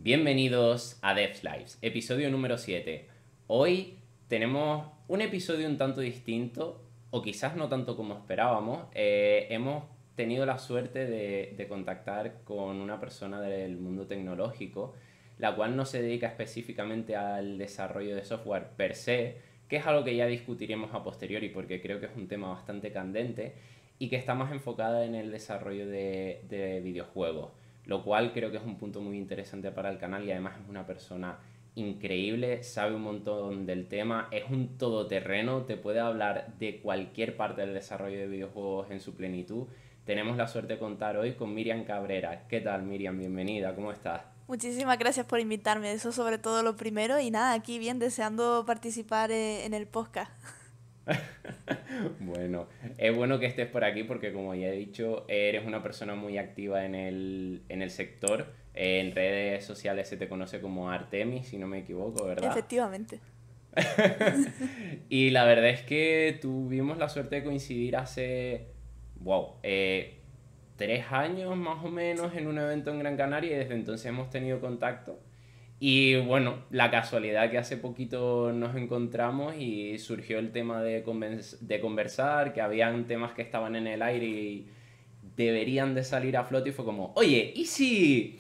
Bienvenidos a Devs Lives, episodio número 7. Hoy tenemos un episodio un tanto distinto, o quizás no tanto como esperábamos. Hemos tenido la suerte de contactar con una persona del mundo tecnológico, la cual no se dedica específicamente al desarrollo de software per se, que es algo que ya discutiremos a posteriori porque creo que es un tema bastante candente y que está más enfocada en el desarrollo de videojuegos, lo cual creo que es un punto muy interesante para el canal y además es una persona increíble, sabe un montón del tema, es un todoterreno, te puede hablar de cualquier parte del desarrollo de videojuegos en su plenitud. Tenemos la suerte de contar hoy con Miriam Cabrera. ¿Qué tal, Miriam? Bienvenida, ¿cómo estás? Muchísimas gracias por invitarme, eso sobre todo lo primero y nada, aquí bien deseando participar en el podcast. Bueno, es bueno que estés por aquí porque como ya he dicho, eres una persona muy activa en el sector. En redes sociales se te conoce como Artemis, si no me equivoco, ¿verdad? Efectivamente. Y la verdad es que tuvimos la suerte de coincidir hace, wow, 3 años más o menos en un evento en Gran Canaria y desde entonces hemos tenido contacto. Y bueno, la casualidad que hace poquito nos encontramos y surgió el tema de conversar, que habían temas que estaban en el aire y deberían de salir a flote y fue como, oye, ¿y si?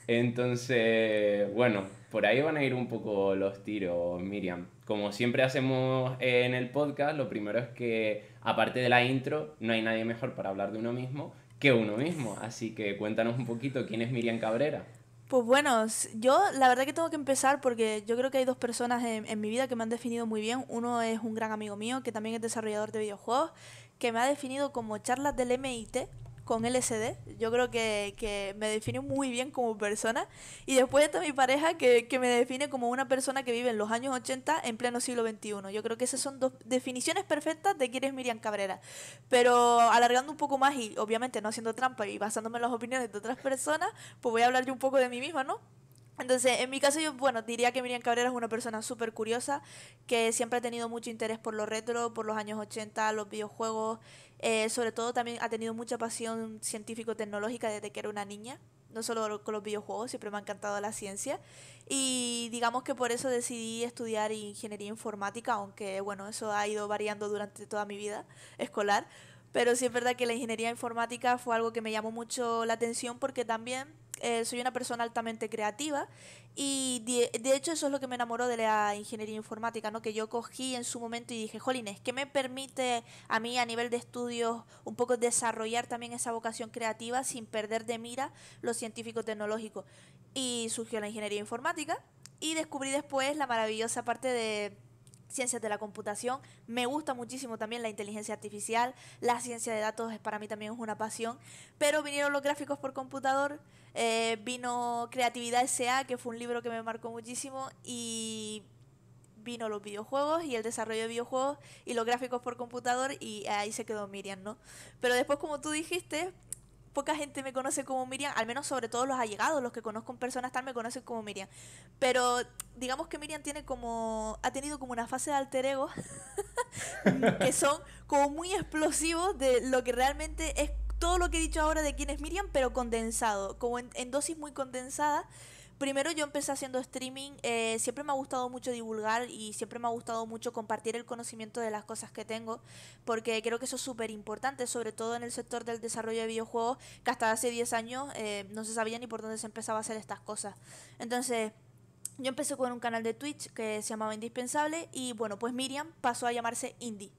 Entonces, bueno, por ahí van a ir un poco los tiros, Miriam. Como siempre hacemos en el podcast, lo primero es que, aparte de la intro, no hay nadie mejor para hablar de uno mismo que uno mismo. Así que cuéntanos un poquito quién es Miriam Cabrera. Pues bueno, yo la verdad que tengo que empezar porque yo creo que hay dos personas en mi vida que me han definido muy bien. Uno es un gran amigo mío que también es desarrollador de videojuegos, que me ha definido como charlas del MIT con LSD. Yo creo que me define muy bien como persona. Y después está mi pareja que me define como una persona que vive en los años 80 en pleno siglo XXI. Yo creo que esas son dos definiciones perfectas de quién es Miriam Cabrera. Pero alargando un poco más y obviamente no haciendo trampa y basándome en las opiniones de otras personas, pues voy a hablar yo un poco de mí misma, ¿no? Entonces, en mi caso yo, bueno, diría que Miriam Cabrera es una persona súper curiosa, que siempre ha tenido mucho interés por lo retro, por los años 80, los videojuegos, sobre todo también ha tenido mucha pasión científico-tecnológica desde que era una niña, no solo con los videojuegos, siempre me ha encantado la ciencia y digamos que por eso decidí estudiar ingeniería informática, aunque bueno, eso ha ido variando durante toda mi vida escolar, pero sí es verdad que la ingeniería informática fue algo que me llamó mucho la atención porque también soy una persona altamente creativa y de hecho eso es lo que me enamoró de la ingeniería informática, ¿no? Que yo cogí en su momento y dije, jolines, ¿qué me permite a mí a nivel de estudios un poco desarrollar también esa vocación creativa sin perder de mira lo científico tecnológico? Y surgió la ingeniería informática y descubrí después la maravillosa parte de ciencias de la computación. Me gusta muchísimo también la inteligencia artificial, la ciencia de datos para mí también es una pasión, pero vinieron los gráficos por computador, vino Creatividad S.A., que fue un libro que me marcó muchísimo, y vino los videojuegos y el desarrollo de videojuegos y los gráficos por computador y ahí se quedó Miriam, ¿no? Pero después, como tú dijiste, poca gente me conoce como Miriam, al menos sobre todo los allegados, los que conozco en personas tal me conocen como Miriam. Pero digamos que Miriam tiene como ha tenido como una fase de alter ego que son como muy explosivos de lo que realmente es todo lo que he dicho ahora de quién es Miriam, pero condensado, como en dosis muy condensadas. Primero yo empecé haciendo streaming, siempre me ha gustado mucho divulgar y siempre me ha gustado mucho compartir el conocimiento de las cosas que tengo, porque creo que eso es súper importante, sobre todo en el sector del desarrollo de videojuegos, que hasta hace 10 años no se sabía ni por dónde se empezaba a hacer estas cosas. Entonces, yo empecé con un canal de Twitch que se llamaba Indispensable y bueno, pues Miriam pasó a llamarse Indie.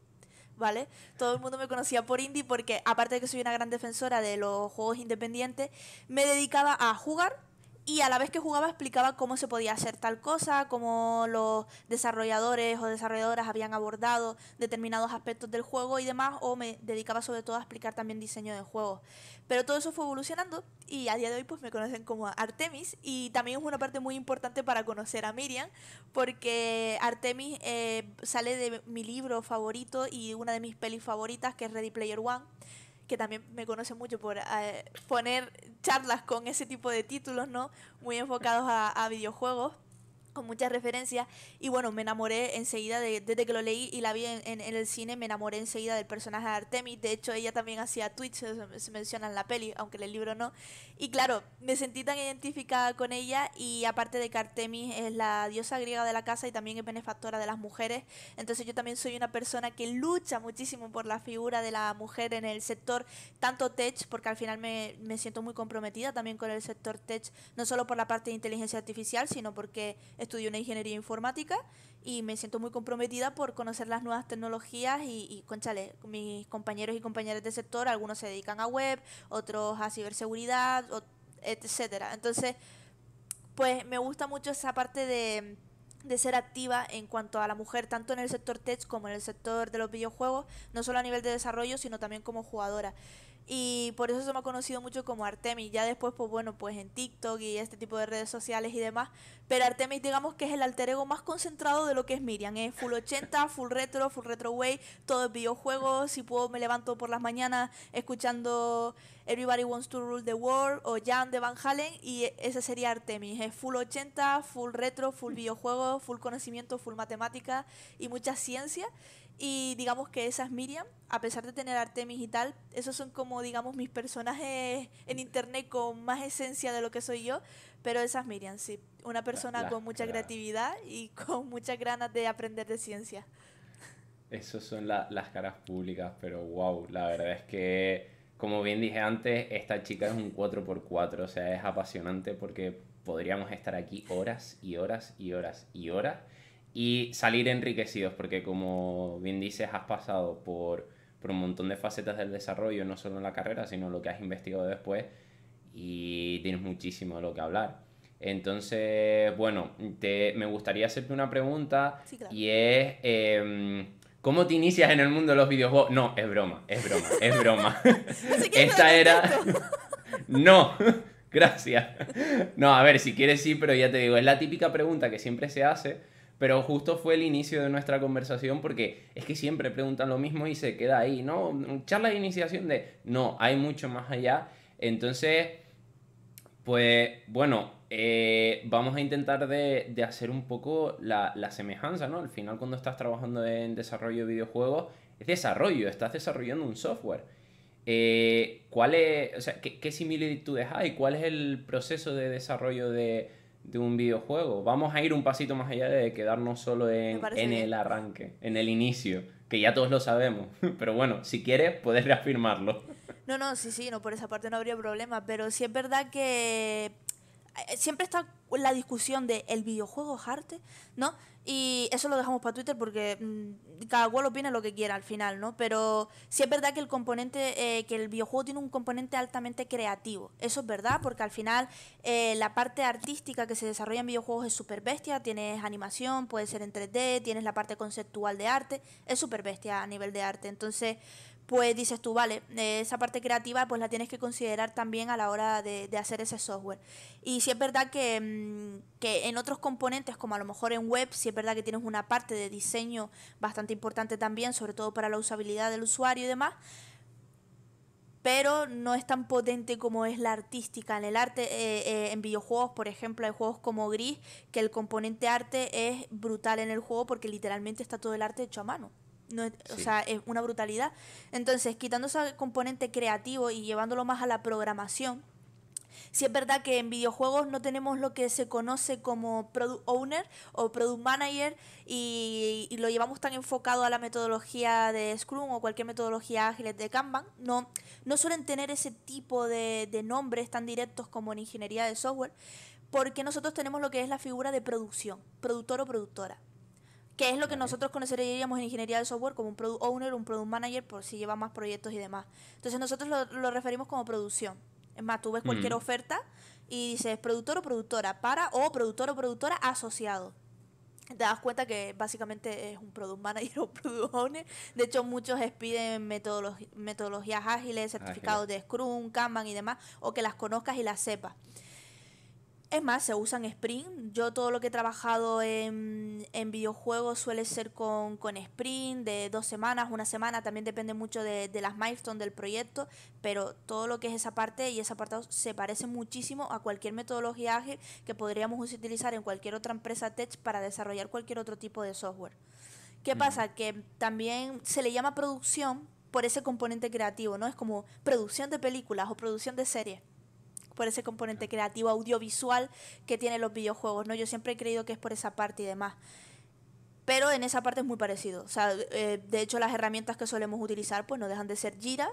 ¿Vale? Todo el mundo me conocía por indie porque aparte de que soy una gran defensora de los juegos independientes, me dedicaba a jugar y a la vez que jugaba explicaba cómo se podía hacer tal cosa, cómo los desarrolladores o desarrolladoras habían abordado determinados aspectos del juego y demás, o me dedicaba sobre todo a explicar también diseño de juegos. Pero todo eso fue evolucionando y a día de hoy pues me conocen como Artemis y también es una parte muy importante para conocer a Miriam porque Artemis sale de mi libro favorito y una de mis pelis favoritas que es Ready Player One, que también me conoce mucho por poner charlas con ese tipo de títulos, ¿no? Muy enfocados a videojuegos. con muchas referencias y bueno, me enamoré enseguida desde que lo leí y la vi en el cine, me enamoré enseguida del personaje de Artemis. De hecho ella también hacía Twitch, se menciona en la peli, aunque en el libro no. Y claro, me sentí tan identificada con ella y aparte de que Artemis es la diosa griega de la casa y también es benefactora de las mujeres, entonces yo también soy una persona que lucha muchísimo por la figura de la mujer en el sector, tanto tech, porque al final me siento muy comprometida también con el sector tech, no solo por la parte de inteligencia artificial, sino porque estudio una ingeniería informática y me siento muy comprometida por conocer las nuevas tecnologías y conchale, mis compañeros y compañeras del sector, algunos se dedican a web, otros a ciberseguridad, etcétera. Entonces, pues me gusta mucho esa parte de ser activa en cuanto a la mujer, tanto en el sector tech como en el sector de los videojuegos, no solo a nivel de desarrollo, sino también como jugadora. Y por eso se me ha conocido mucho como Artemis. Ya después, pues bueno, pues en TikTok y este tipo de redes sociales y demás. Pero Artemis, digamos que es el alter ego más concentrado de lo que es Miriam. Es full 80, full retro way, todo es videojuegos. Si puedo, me levanto por las mañanas escuchando Everybody Wants to Rule the World o Jam de Van Halen. Y ese sería Artemis. Es full 80, full retro, full videojuegos, full conocimiento, full matemática y mucha ciencia. Y digamos que esa es Miriam, a pesar de tener Artemis y tal, esos son como digamos mis personajes en internet con más esencia de lo que soy yo, pero esa es Miriam, sí, una persona Las con mucha caras. creatividad y con muchas ganas de aprender de ciencia. Esos son las caras públicas, pero wow, la verdad es que, como bien dije antes, esta chica es un 4x4, o sea, es apasionante porque podríamos estar aquí horas y horas y horas y horas y salir enriquecidos, porque como bien dices, has pasado por un montón de facetas del desarrollo, no solo en la carrera, sino lo que has investigado después y tienes muchísimo de lo que hablar. Entonces, bueno, me gustaría hacerte una pregunta Sí, claro. y es, ¿cómo te inicias en el mundo de los videojuegos? No, es broma, es broma, es broma. No sé quién te Esta lo era... contesto. No, gracias. No, a ver, si quieres sí, pero ya te digo, es la típica pregunta que siempre se hace, pero justo fue el inicio de nuestra conversación porque es que siempre preguntan lo mismo y se queda ahí, ¿no? Charla de iniciación de... No, hay mucho más allá. Entonces, pues bueno, vamos a intentar de hacer un poco la semejanza, ¿no? Al final cuando estás trabajando en desarrollo de videojuegos, es desarrollo, estás desarrollando un software. ¿Cuál es, o sea, qué similitudes hay? ¿Cuál es el proceso de desarrollo de un videojuego? Vamos a ir un pasito más allá de quedarnos solo Me parece en bien. el arranque, en el inicio, que ya todos lo sabemos. Pero bueno, si quieres, puedes reafirmarlo. No, no, sí, sí, no, por esa parte no habría problema, pero sí es verdad que siempre está la discusión de el videojuego es arte, ¿no? Y eso lo dejamos para Twitter porque cada cual opina lo que quiera al final, ¿no? Pero sí es verdad que el componente, que el videojuego tiene un componente altamente creativo. Eso es verdad porque al final la parte artística que se desarrolla en videojuegos es súper bestia. Tienes animación, puede ser en 3D, tienes la parte conceptual de arte, es súper bestia a nivel de arte. Entonces pues dices tú, vale, esa parte creativa pues la tienes que considerar también a la hora de hacer ese software. Y si es verdad que en otros componentes, como a lo mejor en web, si es verdad que tienes una parte de diseño bastante importante también, sobre todo para la usabilidad del usuario y demás, pero no es tan potente como es la artística. En el arte, en videojuegos, por ejemplo, hay juegos como Gris, que el componente arte es brutal en el juego porque literalmente está todo el arte hecho a mano. No es, o Sí, sea, es una brutalidad. Entonces, quitando ese componente creativo y llevándolo más a la programación, sí es verdad que en videojuegos no tenemos lo que se conoce como product owner o product manager y lo llevamos tan enfocado a la metodología de Scrum o cualquier metodología ágil de Kanban. No, no suelen tener ese tipo de nombres tan directos como en ingeniería de software porque nosotros tenemos lo que es la figura de producción, productor o productora, que es lo que ¿vale? nosotros conoceríamos en ingeniería de software como un product owner, un product manager, por si lleva más proyectos y demás. Entonces nosotros lo referimos como producción. Es más, tú ves cualquier Mm, oferta y dices productor o productora para o productor o productora asociado. Te das cuenta que básicamente es un product manager o product owner. De hecho, muchos piden metodologías ágiles, ágiles. certificados de Scrum, Kanban y demás, o que las conozcas y las sepas. Es más, se usan sprint. Yo todo lo que he trabajado en videojuegos suele ser con sprint de 2 semanas, una semana, también depende mucho de las milestones del proyecto, pero todo lo que es esa parte y ese apartado se parece muchísimo a cualquier metodología ágil que podríamos utilizar en cualquier otra empresa tech para desarrollar cualquier otro tipo de software. ¿Qué pasa? Que también se le llama producción por ese componente creativo, ¿no? Es como producción de películas o producción de series por ese componente creativo audiovisual que tienen los videojuegos, ¿no? Yo siempre he creído que es por esa parte y demás. Pero en esa parte es muy parecido. O sea, de hecho las herramientas que solemos utilizar pues no dejan de ser Jira,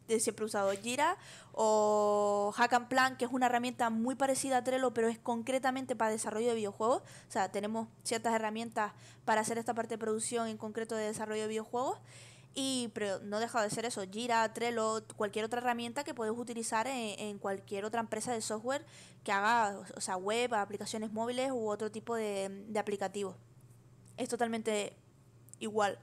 siempre he usado Jira, o Hack and Plan, que es una herramienta muy parecida a Trello, pero es concretamente para desarrollo de videojuegos. O sea, tenemos ciertas herramientas para hacer esta parte de producción en concreto de desarrollo de videojuegos. Pero no deja de ser eso, Jira, Trello, cualquier otra herramienta que puedes utilizar en cualquier otra empresa de software que haga, o sea, web, aplicaciones móviles u otro tipo de aplicativos. Es totalmente igual.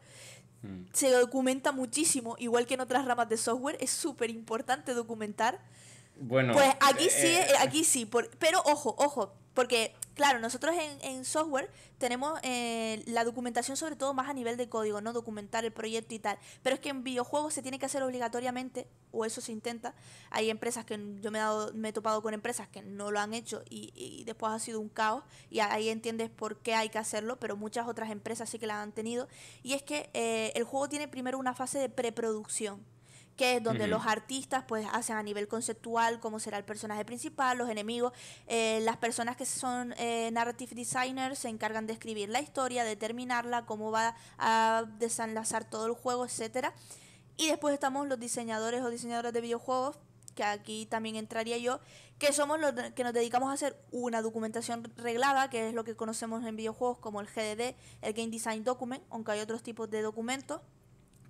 Se documenta muchísimo, igual que en otras ramas de software, es súper importante documentar. Bueno, Pues aquí sí, pero ojo, porque claro, nosotros en software tenemos la documentación sobre todo más a nivel de código, ¿no? Documentar el proyecto y tal, pero es que en videojuegos se tiene que hacer obligatoriamente, o eso se intenta. Hay empresas que yo me he topado con empresas que no lo han hecho y después ha sido un caos, y ahí entiendes por qué hay que hacerlo, pero muchas otras empresas sí que la han tenido, y es que el juego tiene primero una fase de preproducción, que es donde los artistas pues hacen a nivel conceptual cómo será el personaje principal, los enemigos, las personas que son narrative designers se encargan de escribir la historia, de terminarla, cómo va a desenlazar todo el juego, etcétera. Y después estamos los diseñadores o diseñadoras de videojuegos, que aquí también entraría yo, que somos los que nos dedicamos a hacer una documentación reglada, que es lo que conocemos en videojuegos como el GDD, el Game Design Document, aunque hay otros tipos de documentos,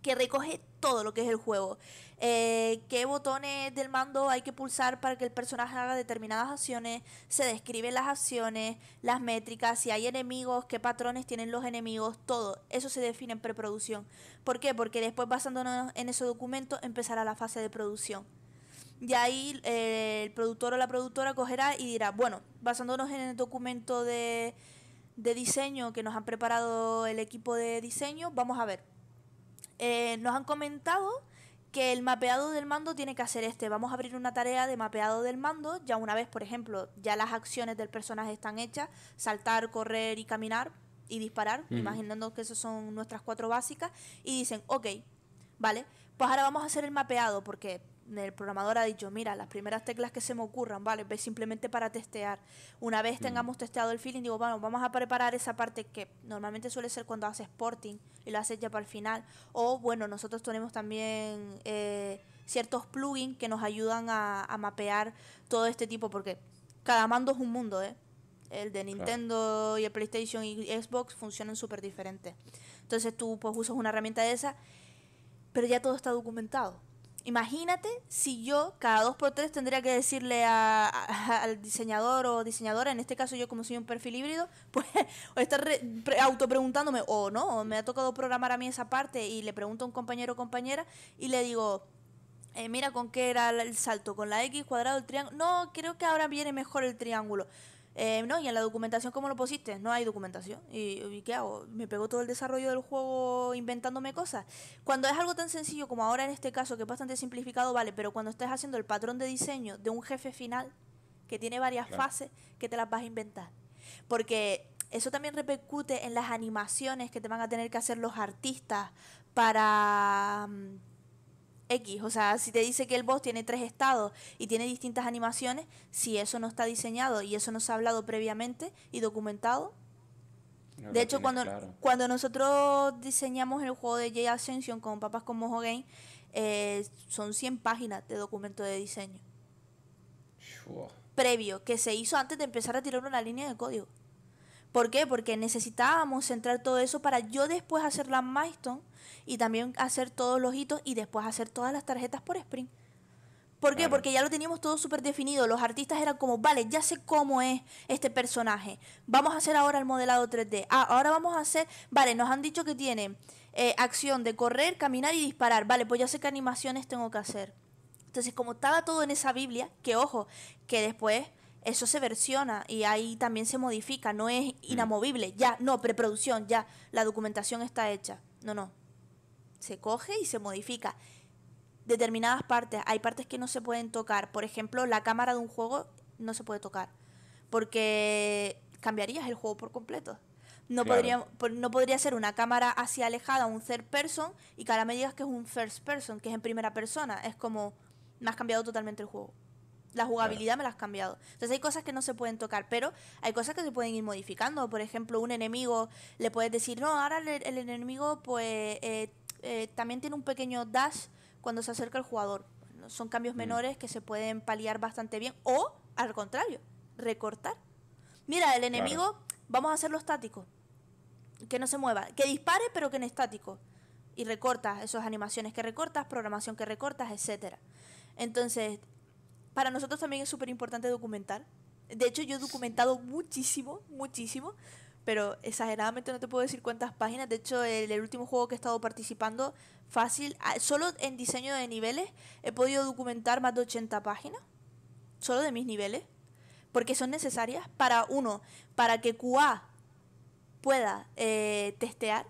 que recoge todo lo que es el juego. Qué botones del mando hay que pulsar para que el personaje haga determinadas acciones, se describen las acciones, las métricas, si hay enemigos, qué patrones tienen los enemigos, todo. Eso se define en preproducción. ¿Por qué? Porque después, basándonos en ese documento, empezará la fase de producción. Y ahí el productor o la productora cogerá y dirá, bueno, basándonos en el documento de diseño que nos han preparado el equipo de diseño, vamos a ver. Nos han comentado que el mapeado del mando tiene que hacer vamos a abrir una tarea de mapeado del mando, ya una vez, por ejemplo, ya las acciones del personaje están hechas, saltar, correr y caminar y disparar, imaginando que esas son nuestras 4 básicas, y dicen, ok, vale, pues ahora vamos a hacer el mapeado, porque el programador ha dicho, mira, las primeras teclas que se me ocurran, vale, pues simplemente para testear. Una vez tengamos testeado el feeling, digo, bueno, vamos a preparar esa parte que normalmente suele ser cuando haces porting y lo haces ya para el final. O bueno, nosotros tenemos también ciertos plugins que nos ayudan a mapear todo este tipo, porque cada mando es un mundo, ¿eh? El de Nintendo, claro, y el PlayStation y Xbox funcionan súper diferentes. Entonces tú pues usas una herramienta de esa, pero ya todo está documentado. Imagínate si yo cada 2x3 tendría que decirle al diseñador o diseñadora, en este caso yo como soy un perfil híbrido, pues o estar autopreguntándome, o no, o me ha tocado programar a mí esa parte y le pregunto a un compañero o compañera y le digo, mira, ¿con qué era el salto? ¿Con la X, cuadrado, el triángulo? No, creo que ahora viene mejor el triángulo. No, y en la documentación, ¿cómo lo pusiste? No hay documentación. ¿Y qué hago? ¿Me pego todo el desarrollo del juego inventándome cosas? Cuando es algo tan sencillo como ahora en este caso, que es bastante simplificado, vale, pero cuando estés haciendo el patrón de diseño de un jefe final, que tiene varias fases, que te las vas a inventar. Porque eso también repercute en las animaciones que te van a tener que hacer los artistas para X, o sea, si te dice que el boss tiene 3 estados y tiene distintas animaciones, si eso no está diseñado y eso no se ha hablado previamente y documentado. No, de hecho, cuando nosotros diseñamos el juego de Jay Ascension con Papas con Mojo Game, son 100 páginas de documento de diseño. Wow. Previo, que se hizo antes de empezar a tirar una línea de código. ¿Por qué? Porque necesitábamos centrar todo eso para yo después hacer la milestone y también hacer todos los hitos y después hacer todas las tarjetas por sprint. ¿Por qué? Porque ya lo teníamos todo súper definido. Los artistas eran como, vale, ya sé cómo es este personaje. Vamos a hacer ahora el modelado 3D. Ahora vamos a hacer, vale, nos han dicho que tiene acción de correr, caminar y disparar. Vale, pues ya sé qué animaciones tengo que hacer. Entonces, como estaba todo en esa Biblia, que ojo, que después eso se versiona y ahí también se modifica, no es inamovible, ya, no, preproducción, ya, la documentación está hecha. No, se coge y se modifica. Determinadas partes, hay partes que no se pueden tocar, por ejemplo, la cámara de un juego no se puede tocar, porque cambiarías el juego por completo. Claro. No podría ser una cámara así alejada, un third person, y que ahora me digas que es un first person, que es en primera persona. Es como, me has cambiado totalmente el juego. La Claro. jugabilidad me la has cambiado. Entonces hay cosas que no se pueden tocar, pero hay cosas que se pueden ir modificando. Por ejemplo, un enemigo, le puedes decir, no, ahora el enemigo pues también tiene un pequeño dash cuando se acerca el jugador. Bueno, son cambios Mm, menores que se pueden paliar bastante bien. O, al contrario, recortar. Mira, el claro. enemigo, vamos a hacerlo estático. Que no se mueva. Que dispare, pero que en estático. Y recortas esas animaciones que recortas, programación que recortas, etcétera. Entonces, para nosotros también es súper importante documentar. De hecho, yo he documentado muchísimo, muchísimo, pero exageradamente no te puedo decir cuántas páginas. De hecho, el último juego que he estado participando, fácil, solo en diseño de niveles, he podido documentar más de 80 páginas, solo de mis niveles, porque son necesarias para, uno, para que QA pueda testear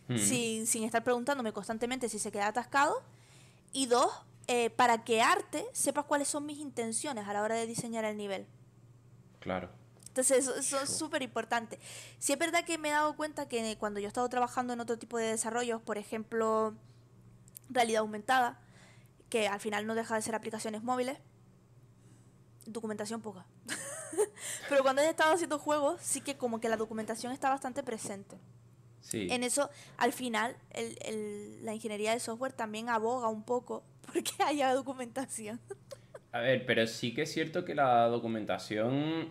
Mm, sin estar preguntándome constantemente si se queda atascado. Y dos, para que arte sepa cuáles son mis intenciones a la hora de diseñar el nivel. claro. Entonces eso es Shu. súper importante. Sí es verdad que me he dado cuenta que cuando yo he estado trabajando en otro tipo de desarrollos, por ejemplo, realidad aumentada, que al final no deja de ser aplicaciones móviles, documentación poca. Pero cuando he estado haciendo juegos, sí que como que la documentación está bastante presente. En Sí. eso, al final, la ingeniería de software también aboga un poco porque haya documentación. A ver, pero sí que es cierto que la documentación,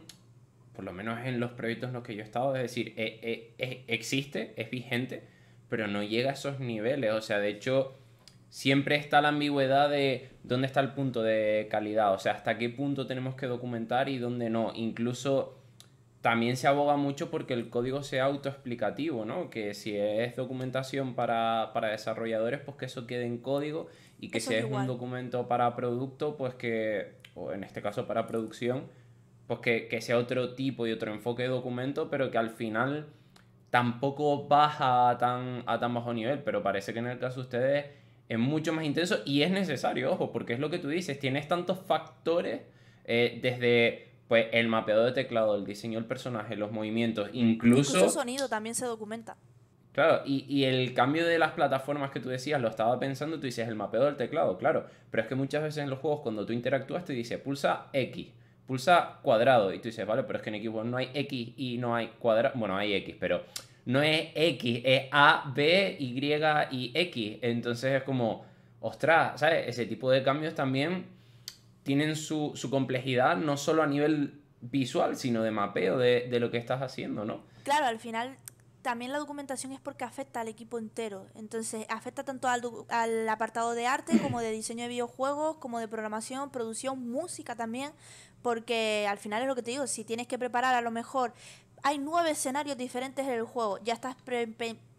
por lo menos en los proyectos en los que yo he estado, es decir, existe, es vigente, pero no llega a esos niveles. O sea, de hecho, siempre está la ambigüedad de dónde está el punto de calidad, o sea, hasta qué punto tenemos que documentar y dónde no. Incluso también se aboga mucho porque el código sea autoexplicativo, ¿no? Que si es documentación para desarrolladores, pues que eso quede en código y que Eso si es es un igual. documento para producto, pues que, o en este caso para producción, pues que sea otro tipo y otro enfoque de documento, pero que al final tampoco baja a tan bajo nivel, pero parece que en el caso de ustedes es mucho más intenso y es necesario, ojo, porque es lo que tú dices, tienes tantos factores desde pues, el mapeado de teclado, el diseño del personaje, los movimientos, Incluso incluso, sonido también se documenta. claro, y el cambio de las plataformas que tú decías, lo estaba pensando, tú dices el mapeo del teclado, claro, pero es que muchas veces en los juegos cuando tú interactúas te dice pulsa X. Pulsa cuadrado y tú dices, vale, pero es que en Xbox no hay X y no hay cuadrado. Bueno, hay X, pero no es X, es A, B, Y y X. Entonces es como, ostras, ¿sabes? Ese tipo de cambios también tienen su complejidad, no solo a nivel visual, sino de mapeo de lo que estás haciendo, ¿no? Claro, al final también la documentación es porque afecta al equipo entero. Entonces, afecta tanto al apartado de arte como de diseño de videojuegos, como de programación, producción, música también. Porque al final es lo que te digo, si tienes que preparar a lo mejor, hay 9 escenarios diferentes en el juego, ya estás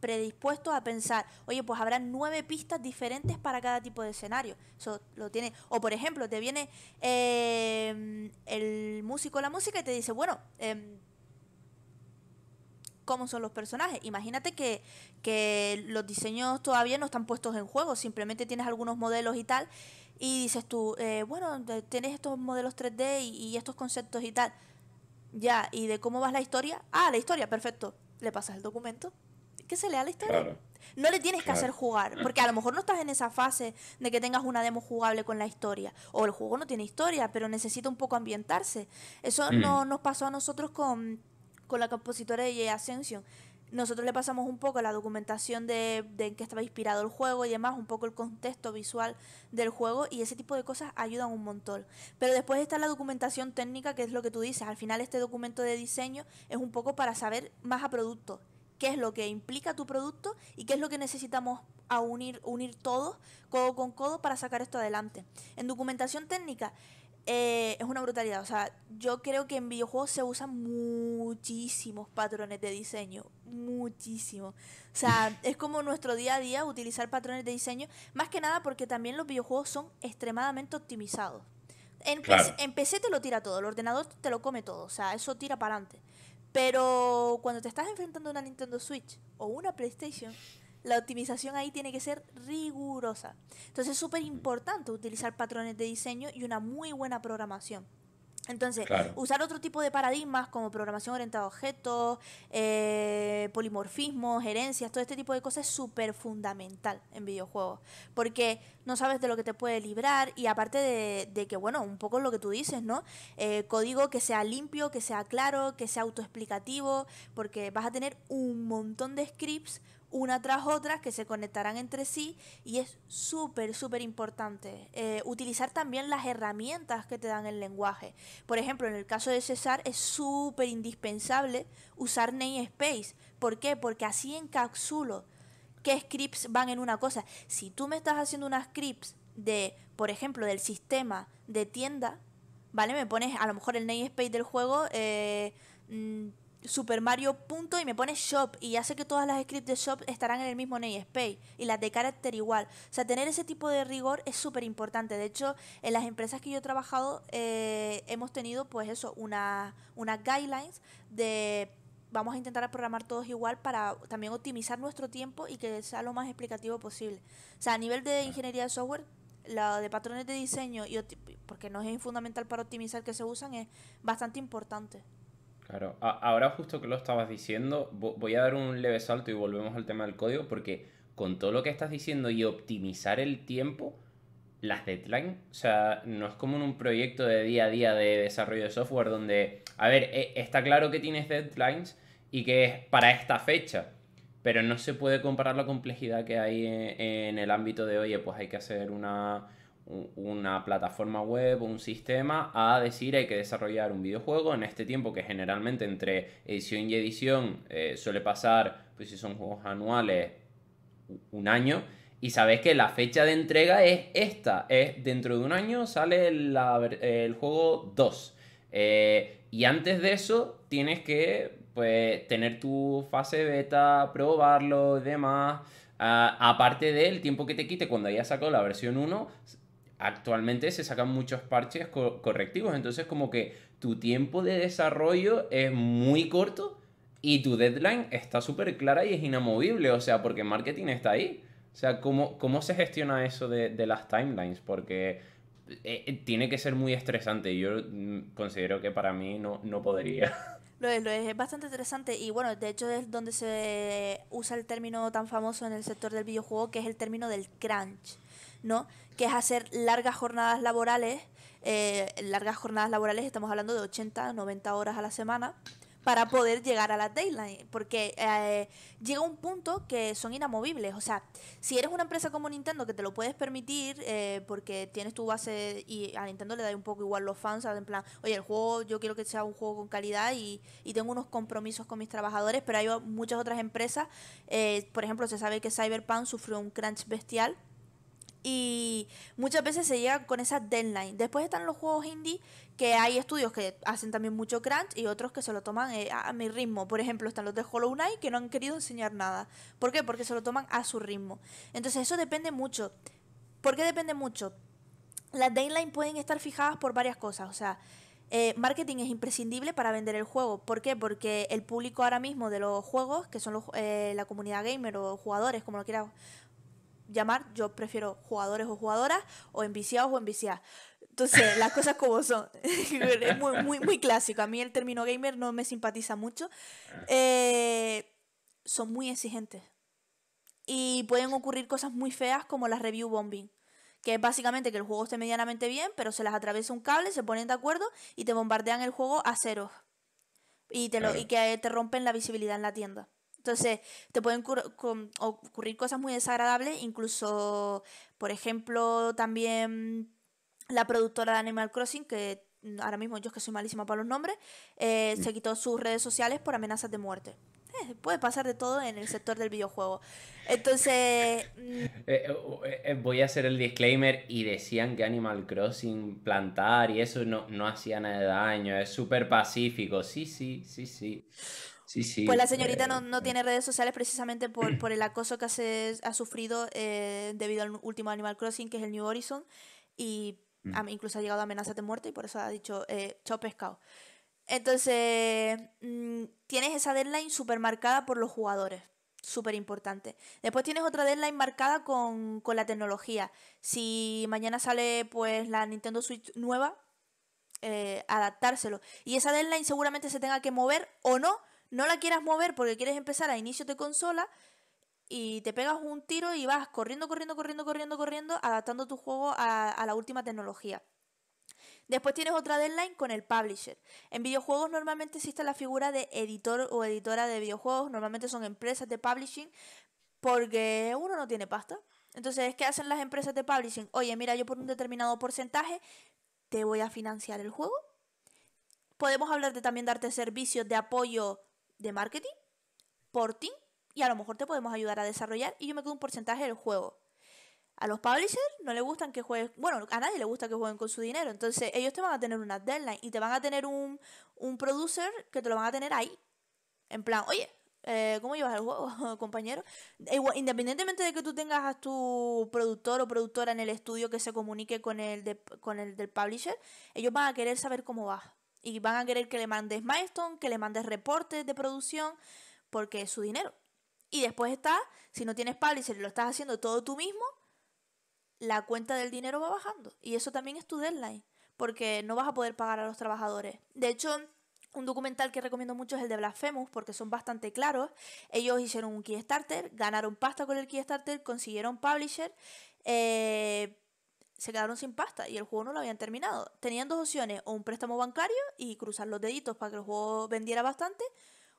predispuesto a pensar, oye, pues habrá 9 pistas diferentes para cada tipo de escenario. Eso lo tiene. O por ejemplo, te viene el músico, la música y te dice, bueno, cómo son los personajes. Imagínate que los diseños todavía no están puestos en juego, simplemente tienes algunos modelos y tal, y dices tú, bueno, tienes estos modelos 3D y estos conceptos y tal. Ya, ¿y de cómo va la historia? Ah, la historia, perfecto. Le pasas el documento, que se lea la historia. Claro, No le tienes que hacer claro. jugar, porque a lo mejor no estás en esa fase de que tengas una demo jugable con la historia, o el juego no tiene historia, pero necesita un poco ambientarse. Eso Mm, no nos pasó a nosotros con la compositora de Jay Ascension. Nosotros le pasamos un poco la documentación de en qué estaba inspirado el juego y demás, un poco el contexto visual del juego, y ese tipo de cosas ayudan un montón. Pero después está la documentación técnica, que es lo que tú dices. Al final este documento de diseño es un poco para saber más a producto, qué es lo que implica tu producto y qué es lo que necesitamos a unir todos, codo con codo, para sacar esto adelante. En documentación técnica es una brutalidad. O sea, yo creo que en videojuegos se usan muchísimos patrones de diseño. Muchísimos. O sea, es como nuestro día a día utilizar patrones de diseño. Más que nada porque también los videojuegos son extremadamente optimizados. Claro, En PC te lo tira todo, el ordenador te lo come todo, o sea, eso tira para adelante. Pero cuando te estás enfrentando a una Nintendo Switch o una PlayStation, la optimización ahí tiene que ser rigurosa. Entonces es súper importante utilizar patrones de diseño y una muy buena programación. Entonces, claro. usar otro tipo de paradigmas como programación orientada a objetos, polimorfismos, herencias, todo este tipo de cosas es súper fundamental en videojuegos. Porque no sabes de lo que te puede librar y aparte de que, bueno, un poco lo que tú dices, ¿no? Código que sea limpio, que sea claro, que sea autoexplicativo, porque vas a tener un montón de scripts una tras otra que se conectarán entre sí y es súper, súper importante utilizar también las herramientas que te dan el lenguaje. Por ejemplo, en el caso de César es súper indispensable usar namespace. ¿Por qué? Porque así encapsulo qué scripts van en una cosa. Si tú me estás haciendo unas scripts de, por ejemplo, del sistema de tienda, ¿vale? Me pones a lo mejor el namespace del juego, mm, Super Mario punto y me pones shop y ya sé que todas las scripts de shop estarán en el mismo namespace y las de character igual. O sea, tener ese tipo de rigor es súper importante. De hecho, en las empresas que yo he trabajado hemos tenido pues eso, unas guidelines de vamos a intentar programar todos igual para también optimizar nuestro tiempo y que sea lo más explicativo posible. O sea, a nivel de ingeniería de software, la de patrones de diseño, porque no es fundamental para optimizar que se usan, es bastante importante. Claro, ahora justo que lo estabas diciendo, voy a dar un leve salto y volvemos al tema del código, porque con todo lo que estás diciendo y optimizar el tiempo, las deadlines, o sea, no es como en un proyecto de día a día de desarrollo de software donde, a ver, está claro que tienes deadlines y que es para esta fecha, pero no se puede comparar la complejidad que hay en el ámbito de, oye, pues hay que hacer una plataforma web o un sistema a decir hay que desarrollar un videojuego en este tiempo que generalmente entre edición y edición suele pasar, pues si son juegos anuales, un año. Y sabes que la fecha de entrega es esta. Es dentro de un año sale el juego 2. Y antes de eso tienes que pues, tener tu fase beta, probarlo y demás. Aparte del tiempo que te quite cuando hayas sacado la versión uno, actualmente se sacan muchos parches correctivos. Entonces como que tu tiempo de desarrollo es muy corto y tu deadline está súper clara y es inamovible. O sea, porque marketing está ahí. O sea, ¿cómo se gestiona eso de las timelines? Porque tiene que ser muy estresante. Yo considero que para mí no podría. Es bastante interesante y bueno, de hecho es donde se usa el término tan famoso en el sector del videojuego que es el término del crunch, ¿no? Que es hacer largas jornadas laborales, estamos hablando de 80, 90 horas a la semana, para poder llegar a la deadline, porque llega un punto que son inamovibles, o sea, si eres una empresa como Nintendo que te lo puedes permitir porque tienes tu base y a Nintendo le da un poco igual los fans, ¿sabes? En plan, oye, el juego yo quiero que sea un juego con calidad y tengo unos compromisos con mis trabajadores, pero hay muchas otras empresas, por ejemplo, se sabe que Cyberpunk sufrió un crunch bestial y muchas veces se llega con esa deadline. Después están los juegos indie, que hay estudios que hacen también mucho crunch y otros que se lo toman a mi ritmo. Por ejemplo, están los de Hollow Knight que no han querido enseñar nada. ¿Por qué? Porque se lo toman a su ritmo. Entonces eso depende mucho. ¿Por qué depende mucho? Las deadlines pueden estar fijadas por varias cosas. O sea, marketing es imprescindible para vender el juego. ¿Por qué? Porque el público ahora mismo de los juegos, que son la comunidad gamer o jugadores, como lo quieras llamar, yo prefiero jugadores o jugadoras o enviciados o enviciadas. Entonces, las cosas como son. Es muy clásico. A mí el término gamer no me simpatiza mucho. Eh, Son muy exigentes. Y pueden ocurrir cosas muy feas como la review bombing. Que es básicamente que el juego esté medianamente bien, pero se les atraviesa un cable, se ponen de acuerdo y te bombardean el juego a cero y Claro. que te rompen la visibilidad en la tienda. Entonces, te pueden ocurrir cosas muy desagradables, incluso, por ejemplo, también la productora de Animal Crossing, que ahora mismo yo es que soy malísima para los nombres, se quitó sus redes sociales por amenazas de muerte. Puede pasar de todo en el sector del videojuego. Entonces, Voy a hacer el disclaimer y decían que Animal Crossing plantar y eso no hacía nada de daño, es súper pacífico. Sí, sí, sí, sí. Sí, pues la sí. señorita no tiene redes sociales precisamente por el acoso que ha sufrido debido al último Animal Crossing, que es el New Horizon. Y Mm. Incluso ha llegado a amenazas de muerte y por eso ha dicho chao pescado. Entonces, tienes esa deadline súper marcada por los jugadores. Súper importante. Después tienes otra deadline marcada con la tecnología. Si mañana sale pues la Nintendo Switch nueva, adaptárselo. Y esa deadline seguramente se tenga que mover o no. No la quieras mover porque quieres empezar a inicio de consola y te pegas un tiro y vas corriendo, adaptando tu juego a la última tecnología. Después tienes otra deadline con el publisher. En videojuegos normalmente existe la figura de editor o editora de videojuegos. Normalmente son empresas de publishing porque uno no tiene pasta. Entonces, ¿qué hacen las empresas de publishing? Oye, mira, yo por un determinado porcentaje te voy a financiar el juego. Podemos hablar de también darte servicios de apoyo de marketing, porting, y a lo mejor te podemos ayudar a desarrollar y yo me quedo un porcentaje del juego. A los publishers no les gustan que jueguen, bueno, a nadie le gusta que jueguen con su dinero, entonces ellos te van a tener una deadline y te van a tener un producer que te lo van a tener ahí, en plan, oye, ¿cómo llevas el juego, compañero? Independientemente de que tú tengas a tu productor o productora en el estudio que se comunique con con el del publisher, ellos van a querer saber cómo vas y van a querer que le mandes milestone, que le mandes reportes de producción, porque es su dinero. Y después está, si no tienes publisher y lo estás haciendo todo tú mismo, la cuenta del dinero va bajando. Y eso también es tu deadline, porque no vas a poder pagar a los trabajadores. De hecho, un documental que recomiendo mucho es el de Blasphemous, porque son bastante claros. Ellos hicieron un Kickstarter, ganaron pasta con el Kickstarter, consiguieron publisher, se quedaron sin pasta y el juego no lo habían terminado. Tenían dos opciones, o un préstamo bancario y cruzar los deditos para que el juego vendiera bastante,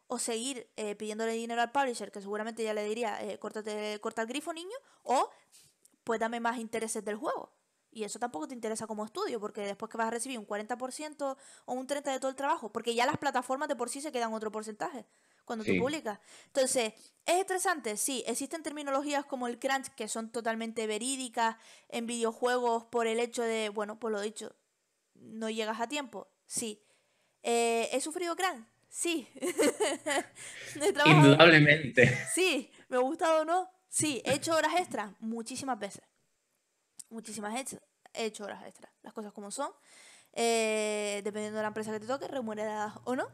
o seguir pidiéndole dinero al publisher, que seguramente ya le diría, corta el grifo, niño, o pues dame más intereses del juego. Y eso tampoco te interesa como estudio, porque después que vas a recibir un 40% o un 30% de todo el trabajo, porque ya las plataformas de por sí se quedan otro porcentaje cuando tú Sí. publicas. Entonces, ¿es estresante? Sí, existen terminologías como el crunch que son totalmente verídicas en videojuegos por el hecho de, bueno, pues lo dicho, no llegas a tiempo. Sí. ¿He sufrido crunch? Sí. ¿He trabajado? Indudablemente. Sí. ¿Me ha gustado o no? Sí. ¿He hecho horas extras? Muchísimas veces. He hecho horas extras. Las cosas como son. Dependiendo de la empresa que te toque, remuneradas o no.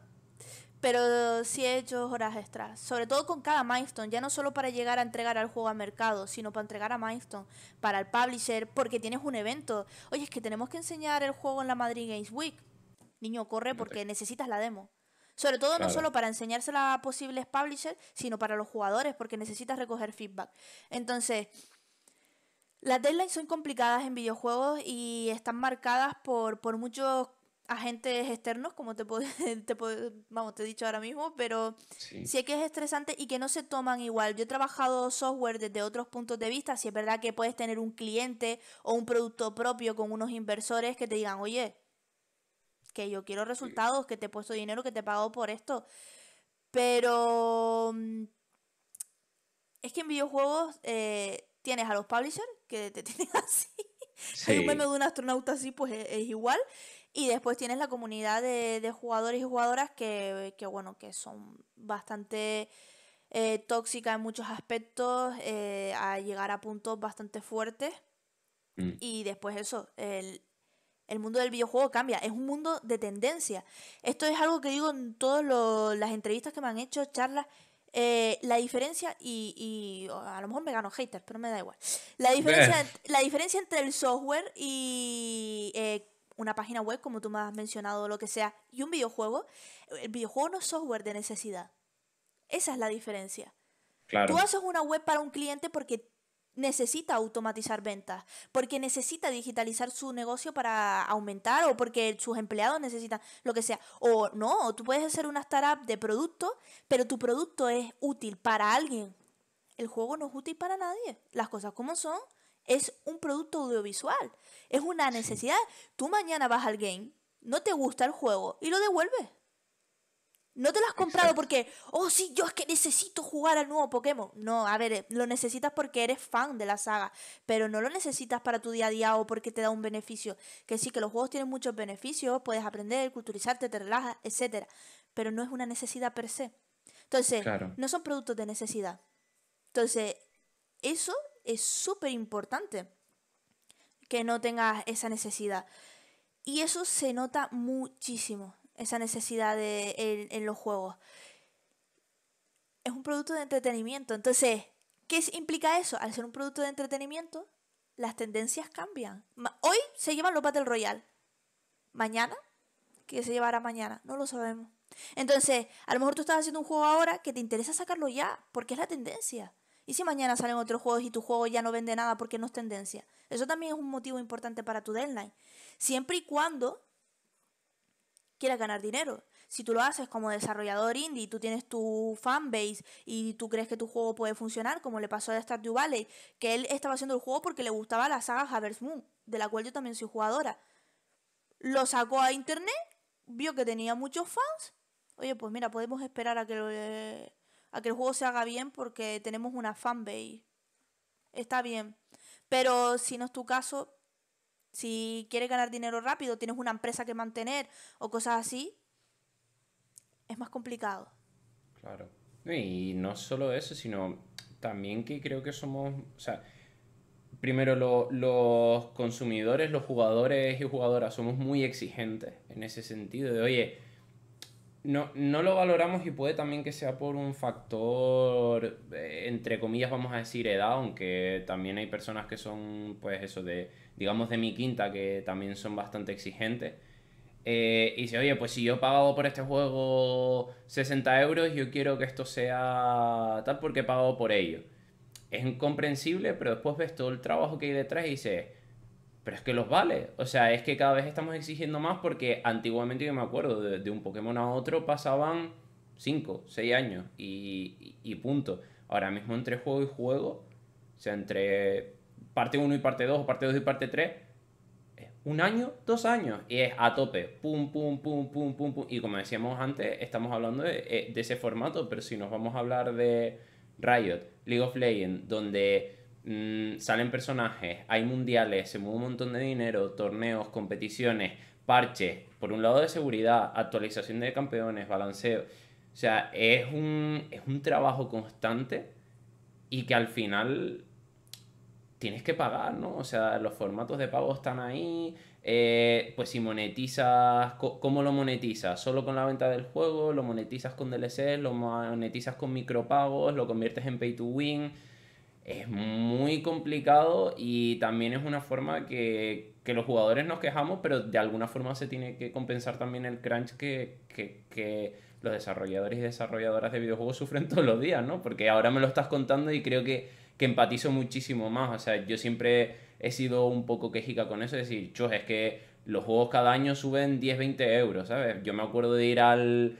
Pero sí he hecho horas extras. Sobre todo con cada milestone. Ya no solo para llegar a entregar al juego al mercado, sino para entregar a milestone. Para el publisher, porque tienes un evento. Oye, es que tenemos que enseñar el juego en la Madrid Games Week. Niño, corre porque necesitas la demo. Sobre todo no Claro. solo para enseñársela a posibles publishers, sino para los jugadores, porque necesitas recoger feedback. Entonces, las deadlines son complicadas en videojuegos y están marcadas por muchos agentes externos, como vamos, te he dicho ahora mismo, pero Sí. sí que es estresante y que no se toman igual. Yo he trabajado software desde otros puntos de vista, si es verdad que puedes tener un cliente o un producto propio con unos inversores que te digan, oye, que yo quiero resultados, que te he puesto dinero, que te he pagado por esto, pero es que en videojuegos tienes a los publishers que te tienen así. Hay un meme de Sí. un astronauta así, pues es igual. Y después tienes la comunidad de jugadores y jugadoras bueno, que son bastante tóxicas en muchos aspectos, a llegar a puntos bastante fuertes. Mm. Y después eso, el mundo del videojuego cambia, es un mundo de tendencia. Esto es algo que digo en todas las entrevistas que me han hecho, charlas. La diferencia, y a lo mejor me gano haters, pero me da igual. Eh, La diferencia entre el software y una página web, como tú me has mencionado, o lo que sea, y un videojuego, el videojuego no es software de necesidad. Esa es la diferencia. Tú claro. haces una web para un cliente porque necesita automatizar ventas, porque necesita digitalizar su negocio para aumentar o porque sus empleados necesitan lo que sea. O no, tú puedes hacer una startup de producto, pero tu producto es útil para alguien. El juego no es útil para nadie. Las cosas como son, es un producto audiovisual, es una Sí. necesidad. Tú mañana vas al game, no te gusta el juego y lo devuelves. No te lo has comprado Exacto. porque, oh sí, yo es que necesito jugar al nuevo Pokémon. No, a ver, lo necesitas porque eres fan de la saga, pero no lo necesitas para tu día a día o porque te da un beneficio. Que sí, que los juegos tienen muchos beneficios, puedes aprender, culturizarte, te relajas, etcétera, pero no es una necesidad per se. Entonces, Claro. no son productos de necesidad. Entonces, eso es súper importante. que no tengas esa necesidad. Y eso se nota muchísimo, esa necesidad en los juegos. Es un producto de entretenimiento. Entonces, ¿qué implica eso? Al ser un producto de entretenimiento, las tendencias cambian. Hoy se llevan los Battle Royale. Mañana, ¿qué se llevará mañana? No lo sabemos. Entonces, a lo mejor tú estás haciendo un juego ahora que te interesa sacarlo ya, porque es la tendencia. ¿Y si mañana salen otros juegos y tu juego ya no vende nada porque no es tendencia? Eso también es un motivo importante para tu deadline. Siempre y cuando quieras ganar dinero. Si tú lo haces como desarrollador indie, tú tienes tu fanbase y tú crees que tu juego puede funcionar, como le pasó a Stardew Valley, que él estaba haciendo el juego porque le gustaba la saga Harvest Moon, de la cual yo también soy jugadora. Lo sacó a internet, vio que tenía muchos fans. Oye, pues mira, podemos esperar a que el juego se haga bien porque tenemos una fanbase. Está bien. Pero si no es tu caso, si quieres ganar dinero rápido, tienes una empresa que mantener o cosas así, es más complicado. Claro. Y no solo eso, sino también que creo que somos, o sea, primero los consumidores, los jugadores y jugadoras somos muy exigentes en ese sentido de, oye, no lo valoramos y puede también que sea por un factor, entre comillas, vamos a decir, edad, aunque también hay personas que son, pues eso, digamos, de mi quinta, que también son bastante exigentes. Y dice, oye, pues si yo he pagado por este juego 60 euros, yo quiero que esto sea tal porque he pagado por ello. Es incomprensible, pero después ves todo el trabajo que hay detrás y dices, pero es que los vale. O sea, es que cada vez estamos exigiendo más porque antiguamente yo me acuerdo de un Pokémon a otro pasaban 5 6 años y punto. Ahora mismo entre juego y juego, o sea, entre parte uno y parte 2 o parte 2 y parte 3 un año, 2 años. Y es a tope. Pum, pum, pum, pum, pum, pum. Y como decíamos antes, estamos hablando de ese formato. Pero si nos vamos a hablar de Riot, League of Legends, donde salen personajes, hay mundiales, se mueve un montón de dinero, torneos, competiciones, parches, por un lado de seguridad, actualización de campeones, balanceo. O sea, es un trabajo constante y que al final tienes que pagar, ¿no? O sea, los formatos de pago están ahí. Pues si monetizas, ¿cómo lo monetizas? ¿Solo con la venta del juego? ¿Lo monetizas con DLC? ¿Lo monetizas con micropagos? ¿Lo conviertes en pay to win? Es muy complicado y también es una forma que los jugadores nos quejamos, pero de alguna forma se tiene que compensar también el crunch que los desarrolladores y desarrolladoras de videojuegos sufren todos los días, ¿no? Porque ahora me lo estás contando y creo que empatizo muchísimo más. O sea, yo siempre he sido un poco quejica con eso, es decir, chus, es que los juegos cada año suben 10 20 euros, ¿sabes? Yo me acuerdo de ir al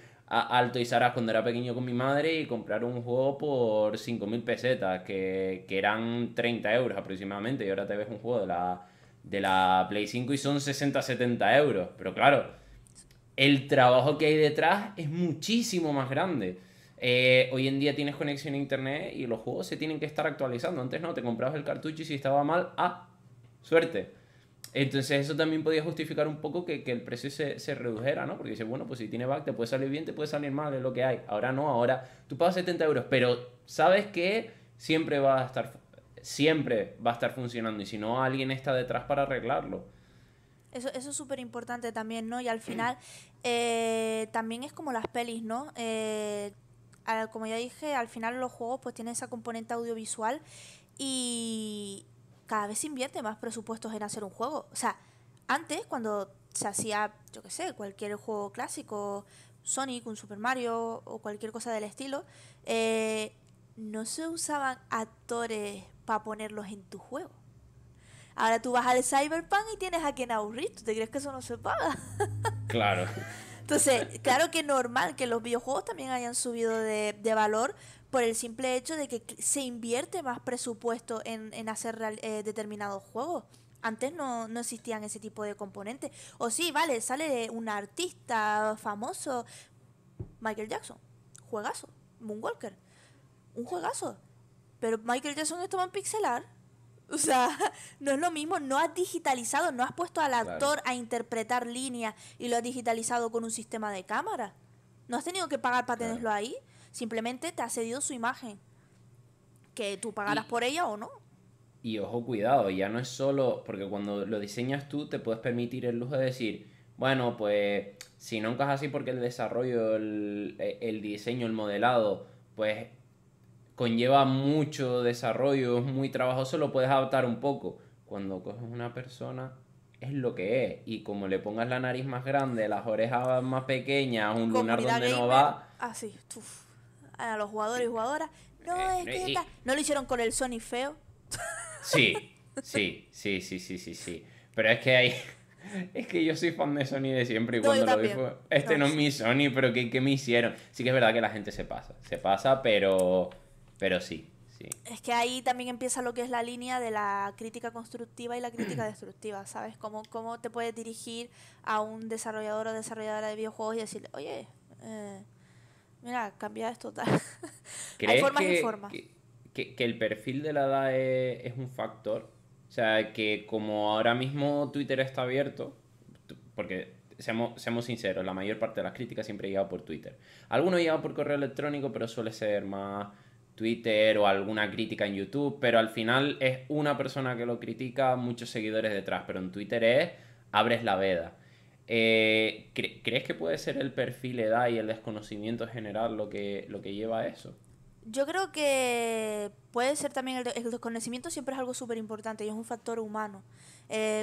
Toys R Us cuando era pequeño con mi madre y comprar un juego por 5.000 pesetas, que eran 30 euros aproximadamente, y ahora te ves un juego de la Play 5 y son 60 70 euros. Pero claro, el trabajo que hay detrás es muchísimo más grande. Hoy en día tienes conexión a internet y los juegos se tienen que estar actualizando. Antes no, te comprabas el cartucho y si estaba mal, suerte. Entonces eso también podía justificar un poco que el precio se redujera, ¿no? Porque dice, bueno, pues si tiene bug te puede salir bien, te puede salir mal, es lo que hay. Ahora no, ahora tú pagas 70 euros, pero sabes que siempre va a estar funcionando y si no, alguien está detrás para arreglarlo. Eso es súper importante también, ¿no? Y al final también es como las pelis, ¿no? Como ya dije, al final los juegos pues tienen esa componente audiovisual y cada vez se invierte más presupuestos en hacer un juego. O sea, antes cuando se hacía, yo qué sé, cualquier juego clásico, Sonic, un Super Mario o cualquier cosa del estilo, no se usaban actores para ponerlos en tu juego. Ahora tú vas al Cyberpunk y tienes a Ken Reeves. ¿Tú te crees que eso no se paga? Claro. Entonces, claro que es normal que los videojuegos también hayan subido de valor por el simple hecho de que se invierte más presupuesto en hacer determinados juegos. Antes no existían ese tipo de componentes. O sí, vale, sale un artista famoso, Michael Jackson, juegazo, Moonwalker, un juegazo. Pero Michael Jackson estaba en pixelar. O sea, no es lo mismo, no has digitalizado, no has puesto al Claro. actor a interpretar líneas y lo has digitalizado con un sistema de cámara. No has tenido que pagar para Claro. tenerlo ahí, simplemente te ha cedido su imagen, que tú pagarás Y, por ella o no. Y ojo, cuidado, ya no es solo, porque cuando lo diseñas tú te puedes permitir el lujo de decir, bueno, pues si no encaja así porque el desarrollo, el diseño, el modelado, pues conlleva mucho desarrollo, es muy trabajoso, lo puedes adaptar un poco. Cuando coges una persona, es lo que es. Y como le pongas la nariz más grande, las orejas más pequeñas, un lunar Comunidad donde no gamer, va. así, a los jugadores y jugadoras. No, es que tal. No lo hicieron con el Sony feo. Sí, sí, sí, sí, sí, sí, sí. Pero es que hay. Es que yo soy fan de Sony de siempre y No, yo cuando lo vi también. fue. Este No, no es mi Sony, pero ¿qué me hicieron? Sí que es verdad que la gente se pasa. Se pasa, pero. Pero sí, sí. es que ahí también empieza lo que es la línea de la crítica constructiva y la crítica destructiva, ¿sabes? Cómo te puedes dirigir a un desarrollador o desarrolladora de videojuegos y decirle, oye, mira, cambia esto tal. Hay ¿Crees formas y formas. que el perfil de la edad es un factor? O sea, que como ahora mismo Twitter está abierto, porque seamos sinceros, la mayor parte de las críticas siempre llega por Twitter. Algunos llegan por correo electrónico, pero suele ser más Twitter o alguna crítica en YouTube, pero al final es una persona que lo critica, muchos seguidores detrás, pero en Twitter abres la veda. ¿Crees que puede ser el perfil edad y el desconocimiento general lo que lleva a eso? Yo creo que puede ser también el desconocimiento siempre es algo súper importante y es un factor humano.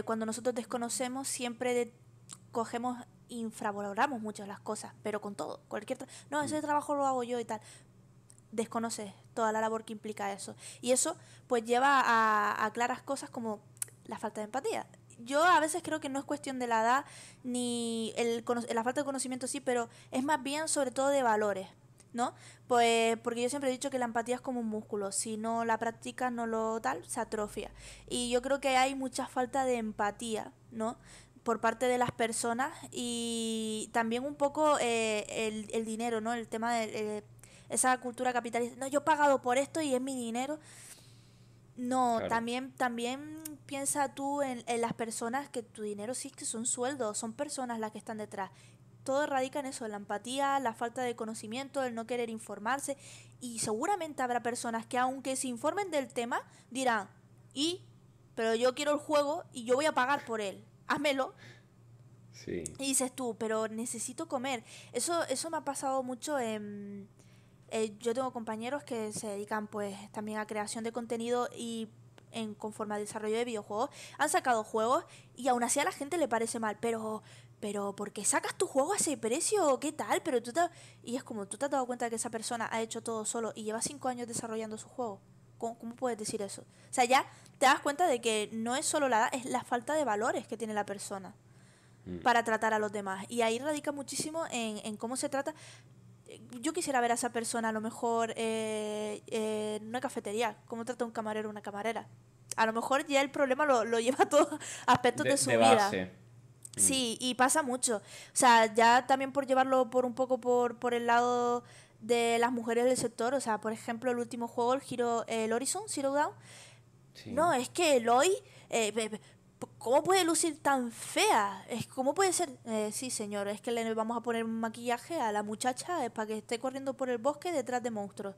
Cuando nosotros desconocemos siempre cogemos, infravaloramos muchas las cosas, pero con todo, no, ese trabajo lo hago yo y tal. Desconoces toda la labor que implica eso. Y eso pues lleva a claras cosas como la falta de empatía. Yo a veces creo que no es cuestión de la edad ni la falta de conocimiento sí, pero es más bien sobre todo de valores, ¿no? Pues porque yo siempre he dicho que la empatía es como un músculo, si no la practicas, no lo tal, se atrofia. Y yo creo que hay mucha falta de empatía, ¿no? Por parte de las personas y también un poco el dinero, ¿no? El tema de esa cultura capitalista. No, yo he pagado por esto y es mi dinero. No, Claro. también piensa tú en las personas que tu dinero sí que son sueldos, son personas las que están detrás. Todo radica en eso, en la empatía, la falta de conocimiento, el no querer informarse. Y seguramente habrá personas que aunque se informen del tema, dirán, pero yo quiero el juego y yo voy a pagar por él. Házmelo. Sí. Y dices tú, pero necesito comer. Eso me ha pasado mucho en... yo tengo compañeros que se dedican pues también a creación de contenido y conforme al desarrollo de videojuegos han sacado juegos y aún así a la gente le parece mal, pero ¿por qué sacas tu juego a ese precio? ¿Qué tal? Y es como, ¿tú te has dado cuenta de que esa persona ha hecho todo solo y lleva 5 años desarrollando su juego? ¿Cómo puedes decir eso? O sea, ya te das cuenta de que no es solo la edad, es la falta de valores que tiene la persona Mm. para tratar a los demás. Y ahí radica muchísimo en cómo se trata. Yo quisiera ver a esa persona a lo mejor en una cafetería, cómo trata un camarero o una camarera. A lo mejor ya el problema lo lleva a todos aspectos de De su vida. base. Mm. Sí, y pasa mucho. O sea, ya también por llevarlo por un poco por el lado de las mujeres del sector, o sea, por ejemplo, el último juego, el Horizon Zero Dawn, Sí. no, es que Eloy, ¿cómo puede lucir tan fea? ¿Cómo puede ser? Sí, señor, es que le vamos a poner un maquillaje a la muchacha para que esté corriendo por el bosque detrás de monstruos.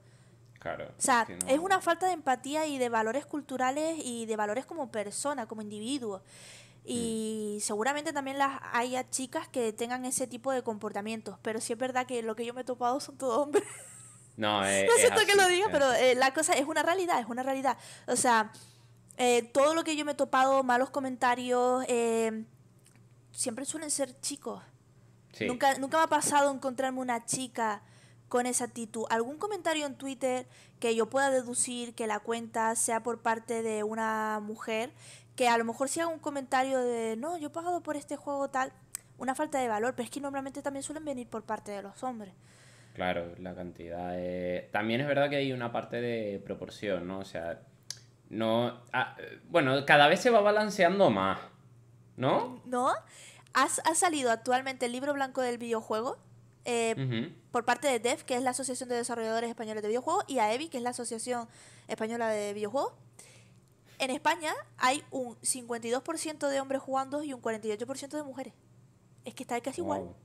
Claro, O es sea, que es no. una falta de empatía y de valores culturales y de valores como persona, como individuo. Mm. Y seguramente también haya chicas que tengan ese tipo de comportamientos, pero sí es verdad que lo que yo me he topado son todos hombres. No, Lo es siento que lo así, diga, es pero así. la cosa es una realidad, es una realidad. O sea, todo lo que yo me he topado, malos comentarios, siempre suelen ser chicos. Sí, Nunca me ha pasado encontrarme una chica con esa actitud. ¿Algún comentario en Twitter que yo pueda deducir que la cuenta sea por parte de una mujer? Que a lo mejor si haga un comentario de, no, yo he pagado por este juego tal, una falta de valor, pero es que normalmente también suelen venir por parte de los hombres. claro, la cantidad es... También es verdad que hay una parte de proporción, ¿no? O sea, no... bueno, cada vez se va balanceando más, ¿no? ¿No? Ha salido actualmente el libro blanco del videojuego Ujú. por parte de DEF, que es la Asociación de Desarrolladores Españoles de Videojuegos, y AEBI, que es la Asociación Española de Videojuegos. En España hay un 52% de hombres jugando y un 48% de mujeres. Es que está casi igual. Wow.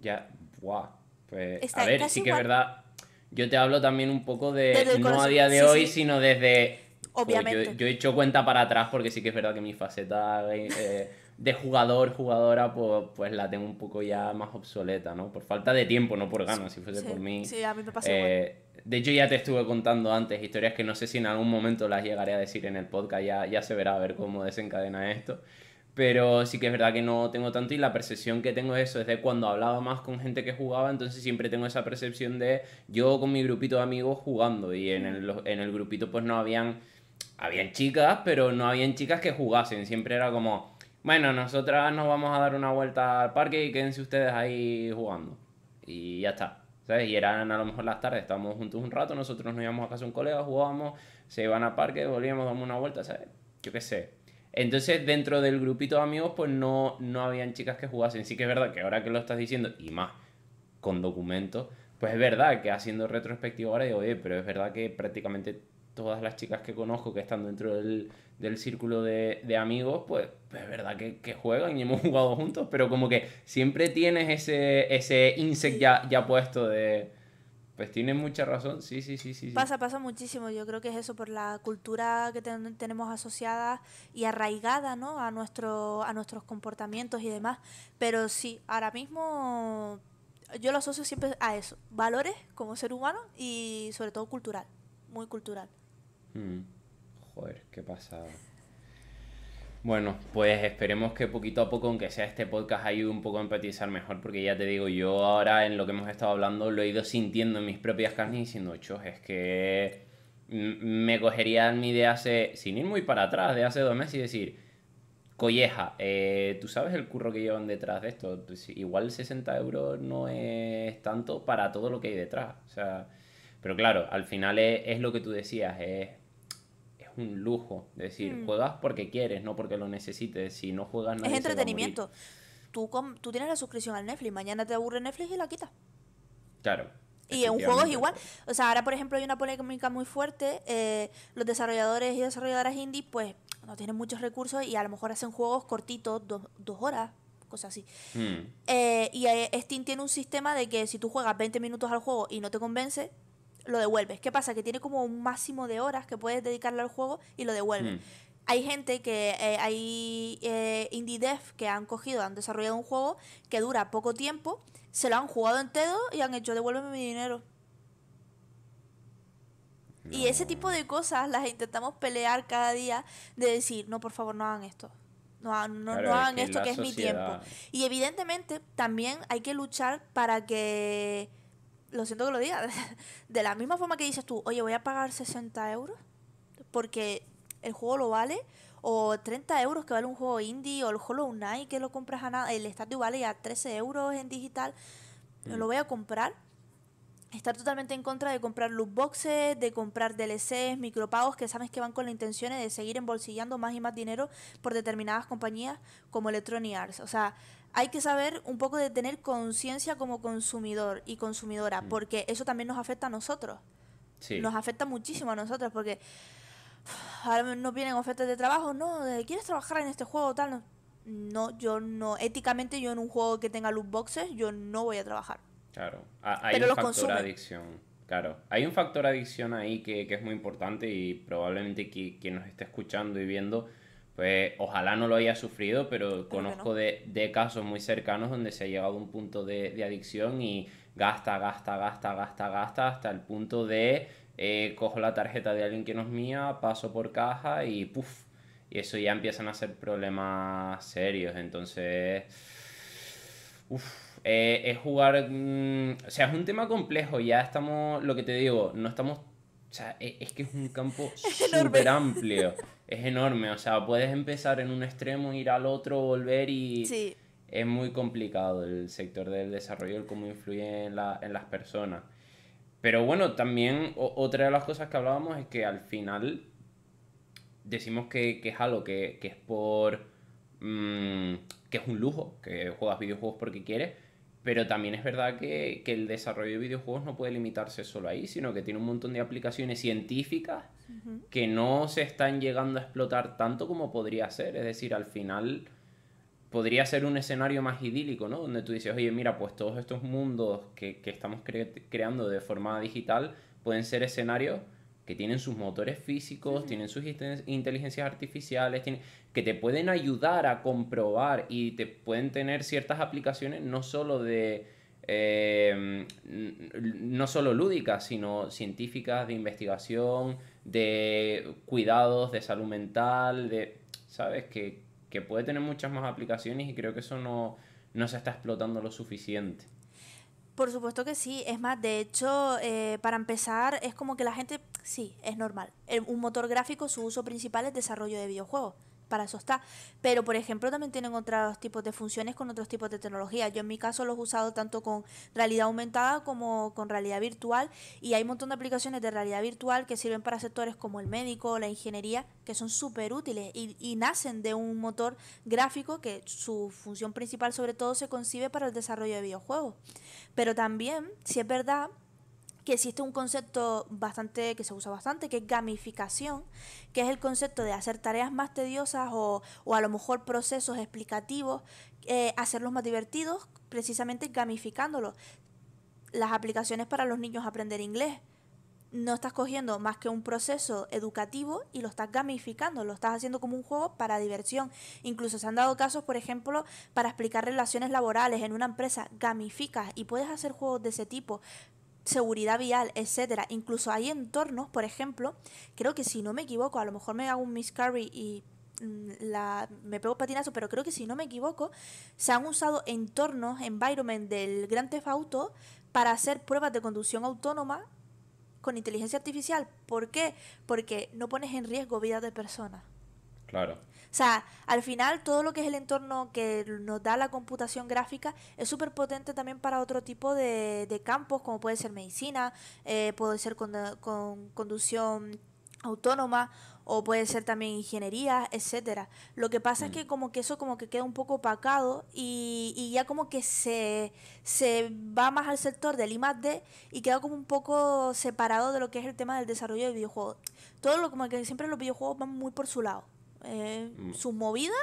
Ya, buah. Pues, a Está ver, casi sí que es igual. verdad. Yo te hablo también un poco de, Desde el no a conocimiento. día de Sí, hoy, sí. sino desde Pues obviamente. yo he hecho cuenta para atrás porque sí que es verdad que mi faceta de jugador, jugadora, pues la tengo un poco ya más obsoleta, ¿no? Por falta de tiempo, no por ganas. Si fuese Sí, por mí. sí, a mí me pasa igual. De hecho, ya te estuve contando antes historias que no sé si en algún momento las llegaré a decir en el podcast. Ya se verá a ver cómo desencadena esto. Pero sí que es verdad que no tengo tanto y la percepción que tengo es eso, es de cuando hablaba más con gente que jugaba, entonces siempre tengo esa percepción de yo con mi grupito de amigos jugando y Mm, en el grupito pues no habían chicas, pero no habían chicas que jugasen, siempre era como, bueno, nosotras nos vamos a dar una vuelta al parque y quédense ustedes ahí jugando y ya está, ¿sabes? Y eran a lo mejor las tardes, estábamos juntos un rato, nosotros nos íbamos a casa de un colega, jugábamos, se iban al parque, volvíamos, damos una vuelta, ¿sabes? Yo qué sé. Entonces, dentro del grupito de amigos, pues no habían chicas que jugasen. Sí que es verdad que ahora que lo estás diciendo, y más con documentos, pues es verdad que haciendo retrospectiva ahora digo, oye, pero es verdad que prácticamente todas las chicas que conozco que están dentro del círculo de amigos, pues es verdad que juegan y hemos jugado juntos, pero como que siempre tienes ese insect sí. ya puesto de... Pues tienes mucha razón, sí, sí, sí, sí, sí. Pasa muchísimo. Yo creo que es eso por la cultura que tenemos asociada y arraigada, ¿no? A nuestros comportamientos y demás. Pero sí, ahora mismo yo lo asocio siempre a eso. Valores como ser humano y sobre todo cultural. Muy cultural. Mm. Joder, qué pasada. Bueno, pues esperemos que poquito a poco, aunque sea este podcast, ayude un poco a empatizar mejor, porque ya te digo, yo ahora en lo que hemos estado hablando lo he ido sintiendo en mis propias carnes y diciendo, chos, es que me cogería mi de hace, sin ir muy para atrás, de hace 2 meses y decir, colleja, ¿tú sabes el curro que llevan detrás de esto? Pues igual 60 euros no es tanto para todo lo que hay detrás, o sea, pero claro, al final es lo que tú decías, es un lujo. Es decir, Hmm. juegas porque quieres, no porque lo necesites. Si no juegas, Es nadie se va a morir. entretenimiento. Tú tienes la suscripción al Netflix. Mañana te aburre Netflix y la quitas. Claro, Y en un juego es efectivamente. igual. O sea, ahora por ejemplo hay una polémica muy fuerte. Los desarrolladores y desarrolladoras indie pues no tienen muchos recursos y a lo mejor hacen juegos cortitos, 2 horas, cosas así. Hmm, Y Steam tiene un sistema de que si tú juegas 20 minutos al juego y no te convence, lo devuelves. ¿Qué pasa? Que tiene como un máximo de horas que puedes dedicarle al juego y lo devuelves. hmm. Hay gente hay indie dev que han cogido, han desarrollado un juego que dura poco tiempo, se lo han jugado entero y han hecho devuélveme mi dinero. Y ese tipo No. de cosas las intentamos pelear cada día de decir, no, por favor, no hagan esto. Claro, No es hagan que esto la que es mi tiempo. sociedad. Y evidentemente también hay que luchar para que, lo siento que lo diga, de la misma forma que dices tú, oye, voy a pagar 60 euros porque el juego lo vale, o 30 euros que vale un juego indie, o el Hollow Knight que lo compras a nada, el Stardew Valley a 13 euros en digital, Hmm, lo voy a comprar. Estar totalmente en contra de comprar loot boxes, de comprar DLCs, micropagos que sabes que van con la intención de seguir embolsillando más y más dinero por determinadas compañías como Electronic Arts. O sea, hay que saber un poco de tener conciencia como consumidor y consumidora, hmm. porque eso también nos afecta a nosotros. Nos Sí, afecta muchísimo a nosotros, porque ahora nos vienen ofertas de trabajo, no, ¿quieres trabajar en este juego tal? No, no, yo no, éticamente yo en un juego que tenga loot boxes, yo no voy a trabajar. claro. Hay Pero un los factor consumen. adicción. Claro, hay un factor adicción ahí que es muy importante y probablemente quien nos esté escuchando y viendo, pues ojalá no lo haya sufrido, pero Pero que no. conozco de casos muy cercanos donde se ha llegado a un punto de adicción y gasta, gasta, gasta, gasta, gasta hasta el punto de cojo la tarjeta de alguien que no es mía, paso por caja y puff, y eso ya empiezan a ser problemas serios, entonces... Uf, es jugar. O sea, es un tema complejo. Ya estamos. Lo que te digo, no estamos. O sea, es que es un campo Es enorme. súper amplio. Es enorme. O sea, puedes empezar en un extremo, ir al otro, volver y. Sí, Es muy complicado el sector del desarrollo, el cómo influye en las personas. Pero bueno, también otra de las cosas que hablábamos es que al final decimos que es algo que es por... mm, que es un lujo, que juegas videojuegos porque quieres, pero también es verdad que el desarrollo de videojuegos no puede limitarse solo ahí, sino que tiene un montón de aplicaciones científicas que no se están llegando a explotar tanto como podría ser. Es decir, al final podría ser un escenario más idílico, ¿no? Donde tú dices, oye, mira, pues todos estos mundos que estamos creando de forma digital pueden ser escenarios que tienen sus motores físicos, tienen sus inteligencias artificiales, que te pueden ayudar a comprobar y te pueden tener ciertas aplicaciones no solo no solo lúdicas, sino científicas, de investigación, de cuidados, de salud mental, ¿sabes? Que puede tener muchas más aplicaciones y creo que eso no se está explotando lo suficiente. Por supuesto que sí, es más, de hecho, para empezar, es como que la gente, sí, es normal. Un motor gráfico, su uso principal es desarrollo de videojuegos, para eso está. Pero, por ejemplo, también tienen otros tipos de funciones con otros tipos de tecnología. Yo en mi caso los he usado tanto con realidad aumentada como con realidad virtual y hay un montón de aplicaciones de realidad virtual que sirven para sectores como el médico, la ingeniería, que son súper útiles y nacen de un motor gráfico que su función principal sobre todo se concibe para el desarrollo de videojuegos. Pero también, si es verdad que existe un concepto bastante que se usa bastante, que es gamificación, que es el concepto de hacer tareas más tediosas o a lo mejor procesos explicativos, hacerlos más divertidos, precisamente gamificándolos. Las aplicaciones para los niños aprender inglés. No estás cogiendo más que un proceso educativo y lo estás gamificando, lo estás haciendo como un juego para diversión. Incluso se han dado casos, por ejemplo, para explicar relaciones laborales en una empresa, gamificas y puedes hacer juegos de ese tipo, seguridad vial, etcétera. Incluso hay entornos, por ejemplo, creo que si no me equivoco, a lo mejor me hago un Miss Carry y me pego patinazo, pero creo que si no me equivoco, se han usado entornos, environment del Grand Theft Auto para hacer pruebas de conducción autónoma con inteligencia artificial. ¿Por qué? Porque no pones en riesgo vidas de personas. Claro. O sea, al final todo lo que es el entorno que nos da la computación gráfica es súper potente también para otro tipo de campos, como puede ser medicina, puede ser con conducción autónoma o puede ser también ingeniería, etcétera. Lo que pasa es Mm. que como que eso como que queda un poco opacado y ya como que se va más al sector del I+D y queda como un poco separado de lo que es el tema del desarrollo de videojuegos. Todo lo como que siempre los videojuegos van muy por su lado. Mm. Sus movidas,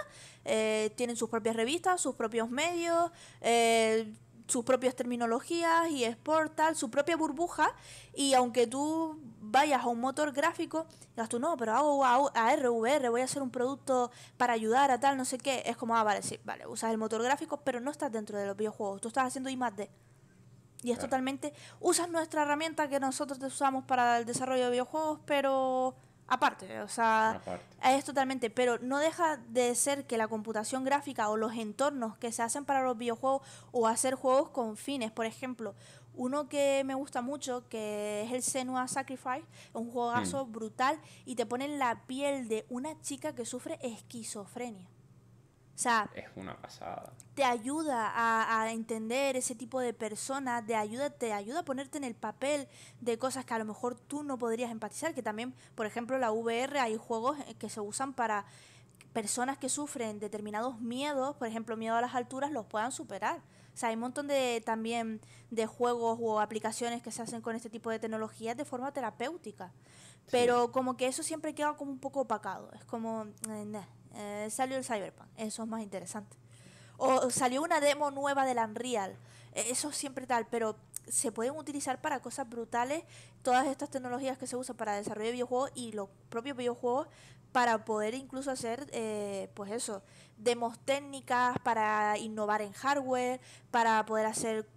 tienen sus propias revistas, sus propios medios, sus propias terminologías y sport, tal, su propia burbuja. Y aunque tú vayas a un motor gráfico, digas tú, no, pero hago a RVR, voy a hacer un producto para ayudar a tal, no sé qué. Es como, vale, sí, vale, usas el motor gráfico, pero no estás dentro de los videojuegos, tú estás haciendo I+D. Y es Claro. totalmente, usas nuestra herramienta que nosotros usamos para el desarrollo de videojuegos, pero aparte, o sea, Aparte. es totalmente, pero no deja de ser que la computación gráfica o los entornos que se hacen para los videojuegos o hacer juegos con fines, por ejemplo, uno que me gusta mucho, que es el Senua Sacrifice, es un Mm. juegazo brutal y te pone en la piel de una chica que sufre esquizofrenia. O sea, Es una pasada. te ayuda a entender ese tipo de personas, te ayuda a ponerte en el papel de cosas que a lo mejor tú no podrías empatizar, que también, por ejemplo, la VR hay juegos que se usan para personas que sufren determinados miedos, por ejemplo, miedo a las alturas, los puedan superar. O sea, hay un montón de también de juegos o aplicaciones que se hacen con este tipo de tecnologías de forma terapéutica. Sí. Pero como que eso siempre queda como un poco opacado. Es como, nah, salió el Cyberpunk, eso es más interesante. O salió una demo nueva del Unreal. Eso siempre tal, pero se pueden utilizar para cosas brutales todas estas tecnologías que se usan para desarrollo de videojuegos y los propios videojuegos para poder incluso hacer, pues eso, demos técnicas, para innovar en hardware, para poder hacer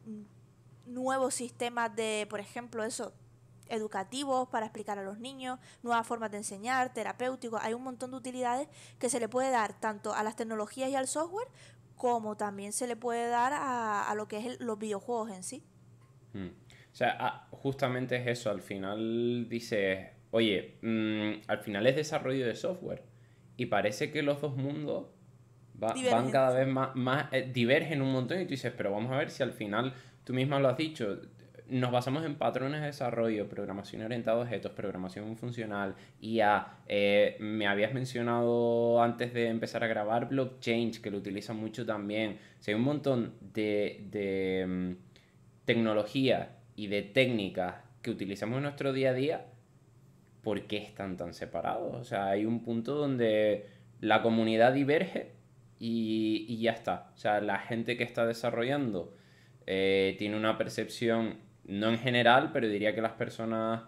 nuevos sistemas de, por ejemplo, eso, educativos para explicar a los niños, nuevas formas de enseñar, terapéuticos. Hay un montón de utilidades que se le puede dar tanto a las tecnologías y al software como también se le puede dar a lo que es los videojuegos en sí. Mm. O sea, justamente es eso. Al final dices, oye, al final es desarrollo de software. Y parece que los dos mundos van Divergen, cada sí. vez divergen un montón. Y tú dices, pero vamos a ver si al final, tú misma lo has dicho, nos basamos en patrones de desarrollo, programación orientada a objetos, programación funcional, IA. Me habías mencionado antes de empezar a grabar blockchain, que lo utilizan mucho también. O sea, hay un montón de tecnologías y de técnicas que utilizamos en nuestro día a día. ¿Por qué están tan separados? O sea, hay un punto donde la comunidad diverge y ya está. O sea, la gente que está desarrollando tiene una percepción, no en general, pero diría que las personas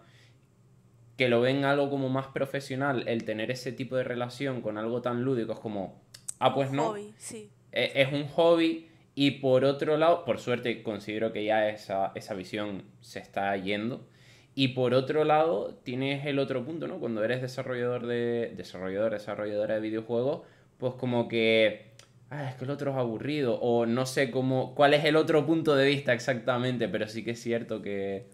que lo ven algo como más profesional, el tener ese tipo de relación con algo tan lúdico es como, ah, Un pues no, hobby, sí. es un hobby. Y por otro lado, por suerte considero que ya esa visión se está yendo. Y por otro lado, tienes el otro punto, ¿no? Cuando eres desarrolladora de videojuegos, pues como que, es que el otro es aburrido, o no sé cómo, cuál es el otro punto de vista exactamente, pero sí que es cierto que...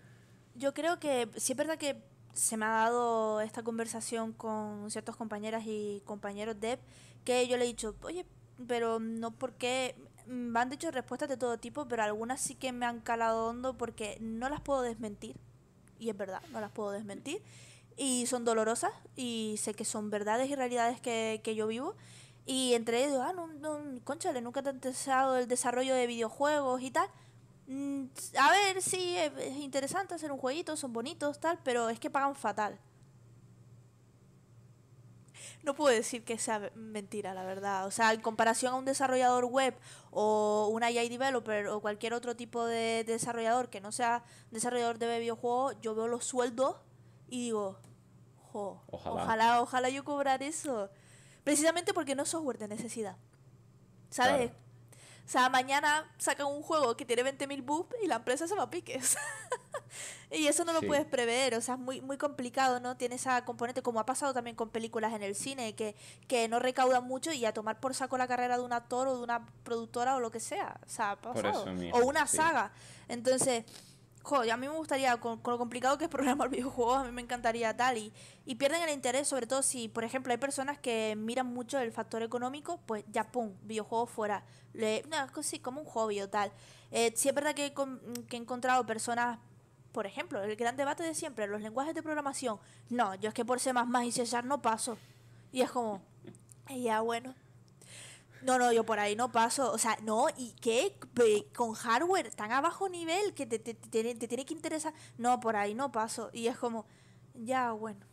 Yo creo que sí es verdad que se me ha dado esta conversación con ciertos compañeras y compañeros dev que yo le he dicho, oye, pero no porque me han dicho respuestas de todo tipo, pero algunas sí que me han calado hondo porque no las puedo desmentir. Y es verdad, no las puedo desmentir. Y son dolorosas y sé que son verdades y realidades que yo vivo. Y entre ellos, no, no, cónchale, nunca te ha interesado el desarrollo de videojuegos y tal. A ver, sí, es interesante hacer un jueguito, son bonitos, tal, pero es que pagan fatal. No puedo decir que sea mentira, la verdad. O sea, en comparación a un desarrollador web o un AI developer o cualquier otro tipo de desarrollador que no sea desarrollador de videojuegos, yo veo los sueldos y digo, Ojalá, ojalá yo cobrar eso. Precisamente porque no es software de necesidad. ¿Sabes? claro. O sea, mañana sacan un juego que tiene 20.000 bugs y la empresa se va a piques. Y eso no lo puedes Sí, prever, o sea, es muy, muy complicado, ¿no? Tiene esa componente, como ha pasado también con películas en el cine, que no recaudan mucho y a tomar por saco la carrera de un actor o de una productora o lo que sea. O sea, ha por pasado. eso O mismo, una sí. saga. Entonces, joder, a mí me gustaría, con lo complicado que es programar videojuegos, a mí me encantaría tal. Y pierden el interés, sobre todo si, por ejemplo, hay personas que miran mucho el factor económico, pues ya, pum, videojuegos fuera. No, sí, como un hobby o tal. Sí es verdad que he encontrado personas, por ejemplo, el gran debate de siempre, los lenguajes de programación. No, yo es que por C++ y C# no paso. Y es como, ya bueno. No, no, yo por ahí no paso. O sea, no, ¿y qué? Con hardware tan a bajo nivel que te tiene que interesar. No, por ahí no paso. Y es como, ya bueno.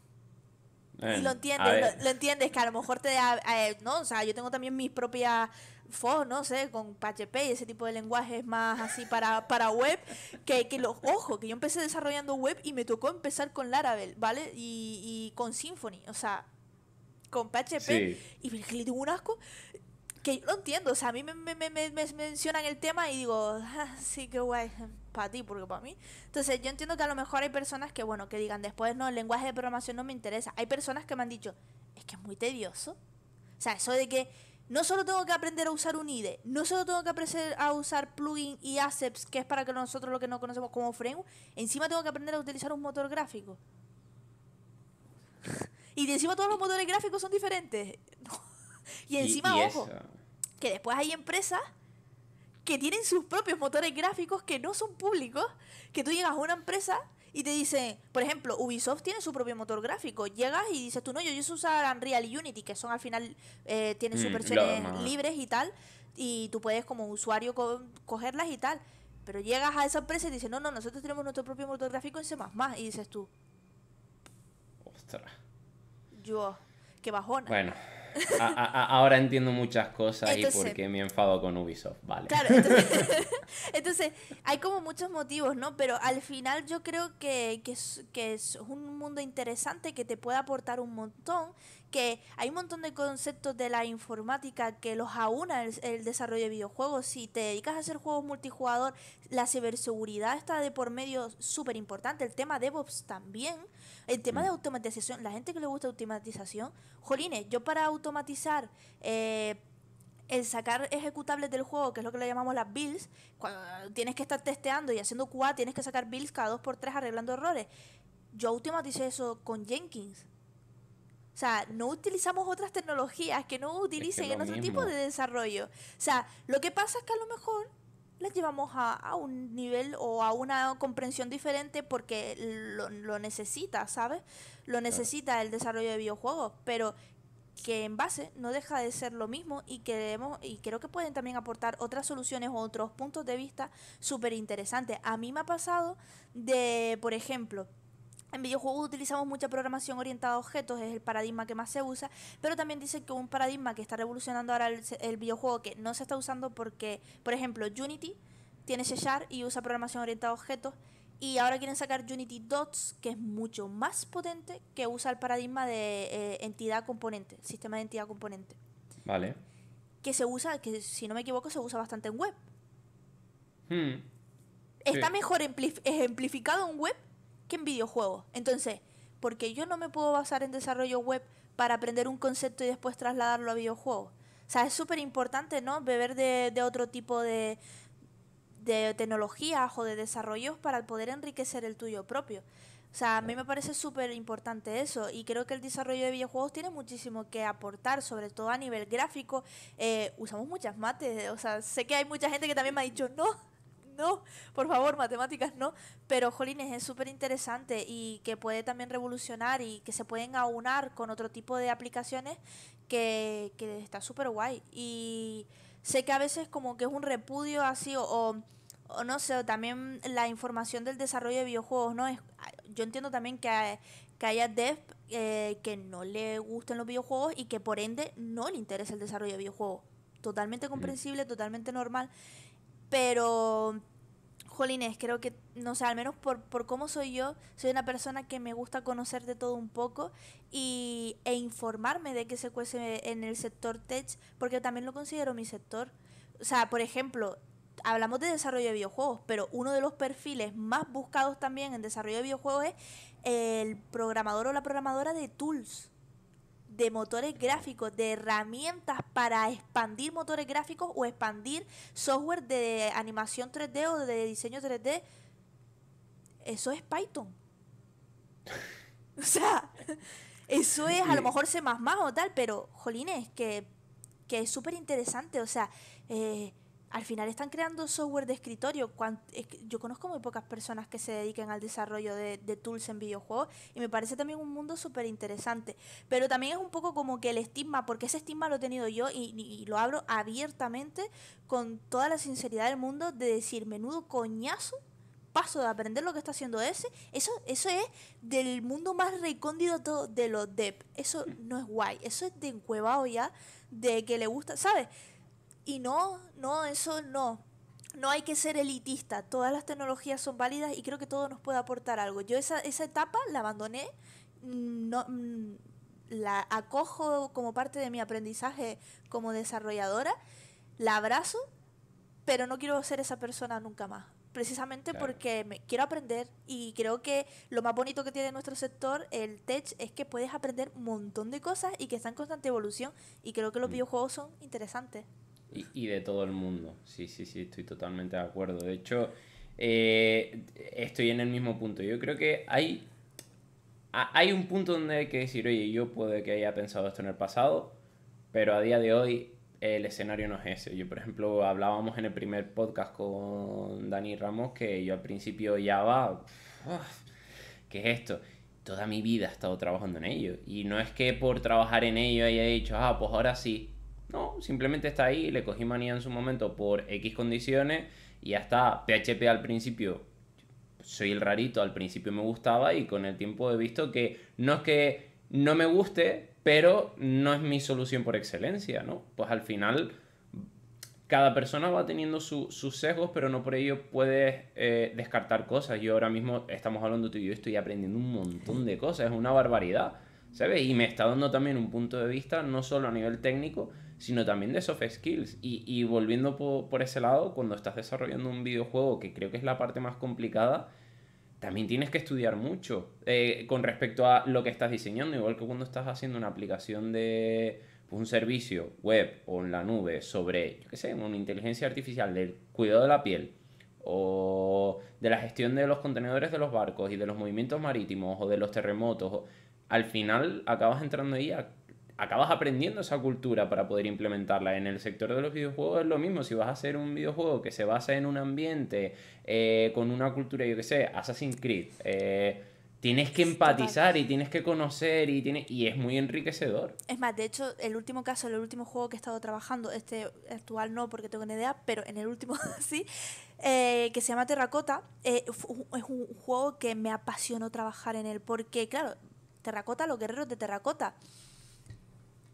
Y Bueno, a ver, lo entiendes que a lo mejor te da, no, o sea, yo tengo también mis propias FOS, no sé, con PHP y ese tipo de lenguajes más así para web, ojo, que yo empecé desarrollando web y me tocó empezar con Laravel, ¿vale? Y con Symfony, o sea, con PHP, sí. y es que le tengo un asco que yo no entiendo, o sea, a mí me mencionan el tema y digo, sí, qué guay, para ti, porque para mí. Entonces, yo entiendo que a lo mejor hay personas que, bueno, que digan después, no, el lenguaje de programación no me interesa. Hay personas que me han dicho, es que es muy tedioso. O sea, eso de que no solo tengo que aprender a usar un IDE, no solo tengo que aprender a usar plugin y assets, que es para que nosotros lo que no conocemos como framework, encima tengo que aprender a utilizar un motor gráfico. Y de encima todos los motores gráficos son diferentes. Y encima, Y ojo, eso, que después hay empresas que tienen sus propios motores gráficos que no son públicos, que tú llegas a una empresa y te dicen, por ejemplo, Ubisoft tiene su propio motor gráfico. Llegas y dices tú, no, yo uso usar Unreal y Unity, que son al final, tienen sus lo versiones más... libres y tal, y tú puedes como usuario cogerlas y tal. Pero llegas a esa empresa y dices, no, no, nosotros tenemos nuestro propio motor gráfico en C++. Y dices tú, Ostras. yo, qué bajona. Bueno, ahora entiendo muchas cosas y por Entonces, qué me enfado con Ubisoft, vale. claro, entonces, entonces hay como muchos motivos, ¿no? Pero al final yo creo que es un mundo interesante que te puede aportar un montón, que hay un montón de conceptos de la informática que los aúna el desarrollo de videojuegos. Si te dedicas a hacer juegos multijugador, la ciberseguridad está de por medio súper importante, el tema DevOps también, el tema de Mm, automatización, la gente que le gusta automatización, jolines, yo para automatizar... el sacar ejecutables del juego, que es lo que le llamamos las builds, cuando tienes que estar testeando y haciendo QA, tienes que sacar builds cada 2 por 3 arreglando errores. Yo automaticé eso con Jenkins. O sea, no utilizamos otras tecnologías que no es que es utilicen lo en otro tipo de mismo. desarrollo. O sea, lo que pasa es que a lo mejor las llevamos a un nivel o a una comprensión diferente porque lo necesita, ¿sabes? Lo Claro. necesita el desarrollo de videojuegos, pero que en base no deja de ser lo mismo y y creo que pueden también aportar otras soluciones o otros puntos de vista súper interesantes. A mí me ha pasado de, por ejemplo, en videojuegos utilizamos mucha programación orientada a objetos, es el paradigma que más se usa, pero también dicen que un paradigma que está revolucionando ahora el videojuego que no se está usando porque, por ejemplo, Unity tiene C# y usa programación orientada a objetos Y ahora quieren sacar Unity Dots, que es mucho más potente, que usa el paradigma de entidad componente, sistema de entidad componente. Vale. Que se usa, que si no me equivoco, se usa bastante en web. Sí. Está mejor ejemplificado en web que en videojuegos. Entonces, porque yo no me puedo basar en desarrollo web para aprender un concepto y después trasladarlo a videojuegos. O sea, es súper importante, ¿no? Beber de otro tipo de tecnologías o de desarrollos para poder enriquecer el tuyo propio. O sea, a mí me parece súper importante eso y creo que el desarrollo de videojuegos tiene muchísimo que aportar, sobre todo a nivel gráfico. Usamos muchas mates, o sea, sé que hay mucha gente que también me ha dicho, no, no, por favor, matemáticas no, pero jolines, es súper interesante y que puede también revolucionar y que se pueden aunar con otro tipo de aplicaciones que está súper guay. Y sé que a veces como que es un repudio así o no sé, o también la información del desarrollo de videojuegos, ¿no? Yo entiendo también que haya dev que no le gusten los videojuegos y que por ende no le interesa el desarrollo de videojuegos. Totalmente comprensible, totalmente normal, pero jolines, creo que, no sé, al menos por cómo soy yo, soy una persona que me gusta conocer de todo un poco e informarme de qué se cuece en el sector tech, porque también lo considero mi sector. O sea, por ejemplo, hablamos de desarrollo de videojuegos, pero uno de los perfiles más buscados también en desarrollo de videojuegos es el programador o la programadora de tools, de motores gráficos, de herramientas para expandir motores gráficos o expandir software de animación 3D o de diseño 3D. Eso es Python. O sea, eso es a lo Y, mejor C++ o tal, pero jolines, que es súper interesante. O sea, al final están creando software de escritorio. Yo conozco muy pocas personas que se dediquen al desarrollo de tools en videojuegos y me parece también un mundo súper interesante. Pero también es un poco como que el estigma, porque ese estigma lo he tenido yo y lo hablo abiertamente con toda la sinceridad del mundo de decir, menudo coñazo. Paso de aprender lo que está haciendo eso es del mundo más recóndito de los dev. Eso no es guay, eso es de encuevado ya, de que le gusta, ¿sabes? Y no, eso no. No hay que ser elitista. Todas las tecnologías son válidas y creo que todo nos puede aportar algo. Yo esa etapa la abandoné. No, la acojo como parte de mi aprendizaje como desarrolladora. La abrazo, pero no quiero ser esa persona nunca más. Precisamente claro. porque quiero aprender y creo que lo más bonito que tiene nuestro sector, el tech, es que puedes aprender un montón de cosas y que está en constante evolución y creo que los Mm. videojuegos son interesantes. Y de todo el mundo. Sí, sí, sí, estoy totalmente de acuerdo. De hecho, estoy en el mismo punto. Yo creo que hay un punto donde hay que decir, oye, yo puede que haya pensado esto en el pasado, pero a día de hoy el escenario no es ese. Yo, por ejemplo, hablábamos en el primer podcast con Dani Ramos que yo al principio ya va, ¿qué es esto? Toda mi vida he estado trabajando en ello. Y no es que por trabajar en ello haya dicho, pues ahora sí. No, simplemente está ahí, le cogí manía en su momento por X condiciones y ya está. PHP al principio soy el rarito, al principio me gustaba y con el tiempo he visto que no es que no me guste, pero no es mi solución por excelencia, ¿no? Pues al final cada persona va teniendo sus sesgos, pero no por ello puedes descartar cosas. Yo ahora mismo estamos hablando tú y yo, estoy aprendiendo un montón de cosas, es una barbaridad, ¿sabes? Y me está dando también un punto de vista, no solo a nivel técnico, sino también de soft skills. Y volviendo por ese lado, cuando estás desarrollando un videojuego, que creo que es la parte más complicada, también tienes que estudiar mucho con respecto a lo que estás diseñando, igual que cuando estás haciendo una aplicación de pues, un servicio web o en la nube sobre, yo qué sé, una inteligencia artificial del cuidado de la piel o de la gestión de los contenedores de los barcos y de los movimientos marítimos o de los terremotos. Al final acabas entrando ahí acabas aprendiendo esa cultura para poder implementarla. En el sector de los videojuegos es lo mismo. Si vas a hacer un videojuego que se basa en un ambiente con una cultura, yo qué sé, Assassin's Creed, tienes que Total. empatizar y tienes que conocer y es muy enriquecedor. Es más, de hecho, el último caso, el último juego que he estado trabajando, este actual no porque tengo una idea, pero en el último sí, que se llama Terracota, es un juego que me apasionó trabajar en él, porque claro, Terracota, los guerreros de Terracota.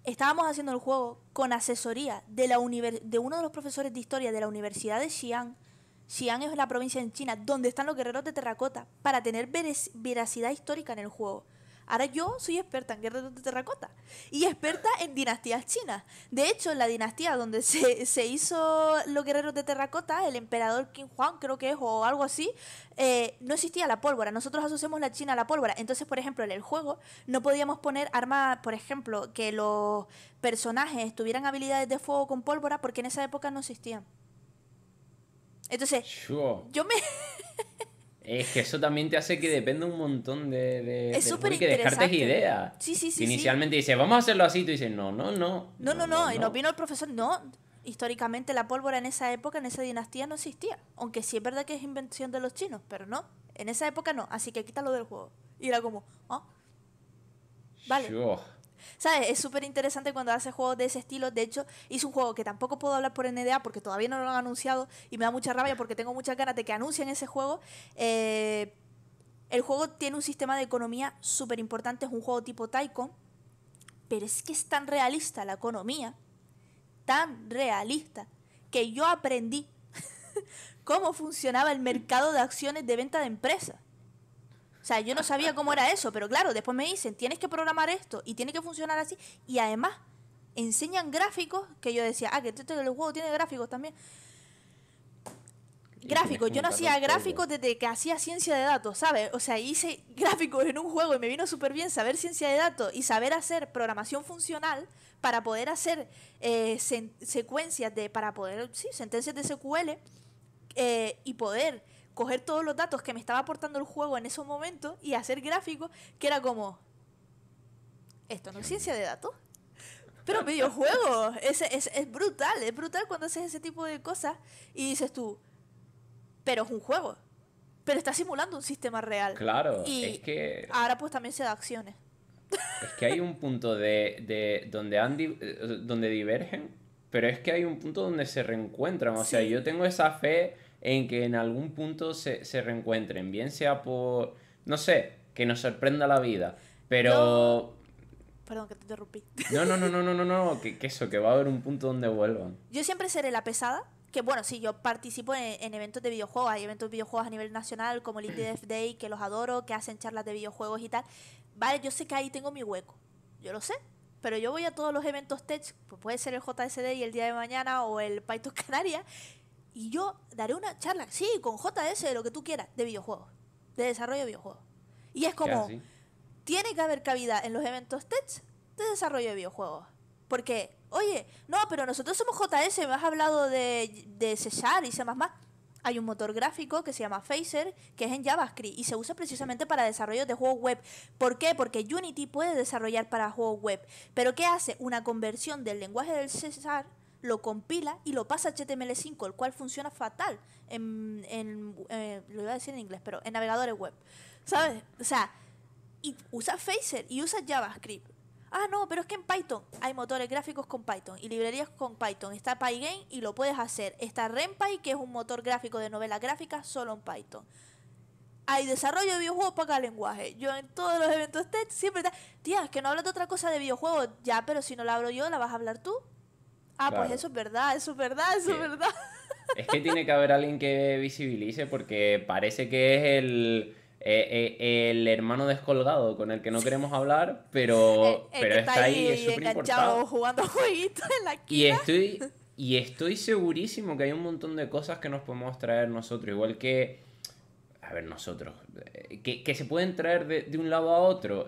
Estábamos haciendo el juego con asesoría de uno de los profesores de historia de la Universidad de Xi'an, Xi'an es la provincia en China donde están los guerreros de terracota para tener veracidad histórica en el juego. Ahora yo soy experta en guerreros de terracota y experta en dinastías chinas. De hecho, en la dinastía donde se hizo los guerreros de terracota, el emperador Qin Huang creo que es, o algo así, no existía la pólvora. Nosotros asociamos la China a la pólvora. Entonces, por ejemplo, en el juego no podíamos poner armas, por ejemplo, que los personajes tuvieran habilidades de fuego con pólvora porque en esa época no existían. Entonces, Sure. yo me... Es que eso también te hace que dependa un montón Es del súper juego y que descartes interesante. ideas. Sí, sí, Que sí, sí. inicialmente dices, vamos a hacerlo así, tú dices, no. No. Y nos vino el profesor, no. Históricamente la pólvora en esa época, en esa dinastía, no existía. Aunque sí es verdad que es invención de los chinos, pero no. En esa época no. Así que quítalo del juego. Y era como, vale. Sure. ¿Sabes? Es súper interesante cuando hace juegos de ese estilo. De hecho, hice un juego que tampoco puedo hablar por NDA porque todavía no lo han anunciado y me da mucha rabia porque tengo muchas ganas de que anuncien ese juego. El juego tiene un sistema de economía súper importante. Es un juego tipo Tycoon. Pero es que es tan realista la economía, tan realista, que yo aprendí cómo funcionaba el mercado de acciones de venta de empresas. O sea, yo no sabía cómo era eso, pero claro, después me dicen, tienes que programar esto y tiene que funcionar así. Y además, enseñan gráficos que yo decía, que el juego tiene gráficos también. Gráficos, yo no hacía gráficos desde que hacía ciencia de datos, ¿sabes? O sea, hice gráficos en un juego y me vino súper bien saber ciencia de datos y saber hacer programación funcional para poder hacer secuencias para poder, sentencias de SQL y poder coger todos los datos que me estaba aportando el juego en esos momentos y hacer gráficos que era como, esto no es ciencia de datos, pero videojuegos, es brutal cuando haces ese tipo de cosas y dices tú, pero es un juego. Pero está simulando un sistema real. Claro, Y es que ahora pues también se da acciones. es que hay un punto de donde divergen, pero es que hay un punto donde se reencuentran. O sea, Sí. yo tengo esa fe en que en algún punto se reencuentren, bien sea por, no sé, que nos sorprenda la vida, Yo... pero Perdón que te interrumpí. no, que eso, que va a haber un punto donde vuelvan. Yo siempre seré la pesada. Que bueno, sí, yo participo en eventos de videojuegos. Hay eventos de videojuegos a nivel nacional, como el Indie Dev Day, que los adoro, que hacen charlas de videojuegos y tal. Vale, yo sé que ahí tengo mi hueco. Yo lo sé. Pero yo voy a todos los eventos tech, pues puede ser el JSD y el día de mañana o el Python Canarias, y yo daré una charla, sí, con JS, lo que tú quieras, de videojuegos, de desarrollo de videojuegos. Y es Es que como, así. tiene que haber cabida en los eventos tech de desarrollo de videojuegos. Porque, oye, no, pero nosotros somos JS, me has hablado de C# y C++. Hay un motor gráfico que se llama Phaser, que es en JavaScript y se usa precisamente para desarrollo de juegos web. ¿Por qué? Porque Unity puede desarrollar para juegos web. ¿Pero qué hace? Una conversión del lenguaje del C#, lo compila y lo pasa a HTML5, el cual funciona fatal lo iba a decir en inglés, pero en navegadores web. ¿Sabes? O sea, y usa Phaser y usa JavaScript. No, pero es que en Python hay motores gráficos con Python y librerías con Python. Está Pygame y lo puedes hacer. Está RenPy, que es un motor gráfico de novela gráfica solo en Python. Hay desarrollo de videojuegos para cada lenguaje. Yo en todos los eventos tech siempre está, tía, es que no hablas de otra cosa de videojuegos. Ya, pero si no la hablo yo, ¿la vas a hablar tú? Pues Claro. eso es verdad, eso es verdad, eso es Que- verdad. Es que tiene que haber alguien que visibilice porque parece que es el hermano descolgado con el que no queremos hablar, El pero que está está ahí, es ahí súper enganchado importante. jugando a jueguitos en la Y esquina. estoy segurísimo que hay un montón de cosas que nos podemos traer nosotros, igual que, a ver, nosotros, que se pueden traer de un lado a otro.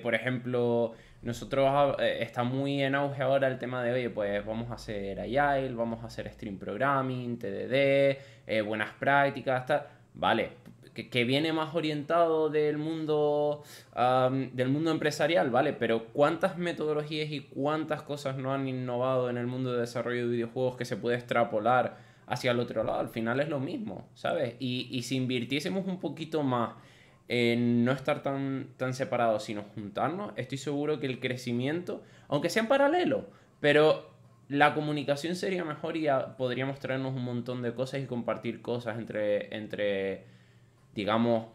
Por ejemplo, nosotros está muy en auge ahora el tema de, oye, pues vamos a hacer Agile, vamos a hacer Stream Programming, TDD, buenas prácticas, tal. Vale, que viene más orientado del mundo empresarial, ¿vale? Pero ¿cuántas metodologías y cuántas cosas no han innovado en el mundo de desarrollo de videojuegos que se puede extrapolar hacia el otro lado? Al final es lo mismo, ¿sabes? Y si invirtiésemos un poquito más en no estar tan separados, sino juntarnos, estoy seguro que el crecimiento, aunque sea en paralelo, pero la comunicación sería mejor y podríamos traernos un montón de cosas y compartir cosas entre digamos,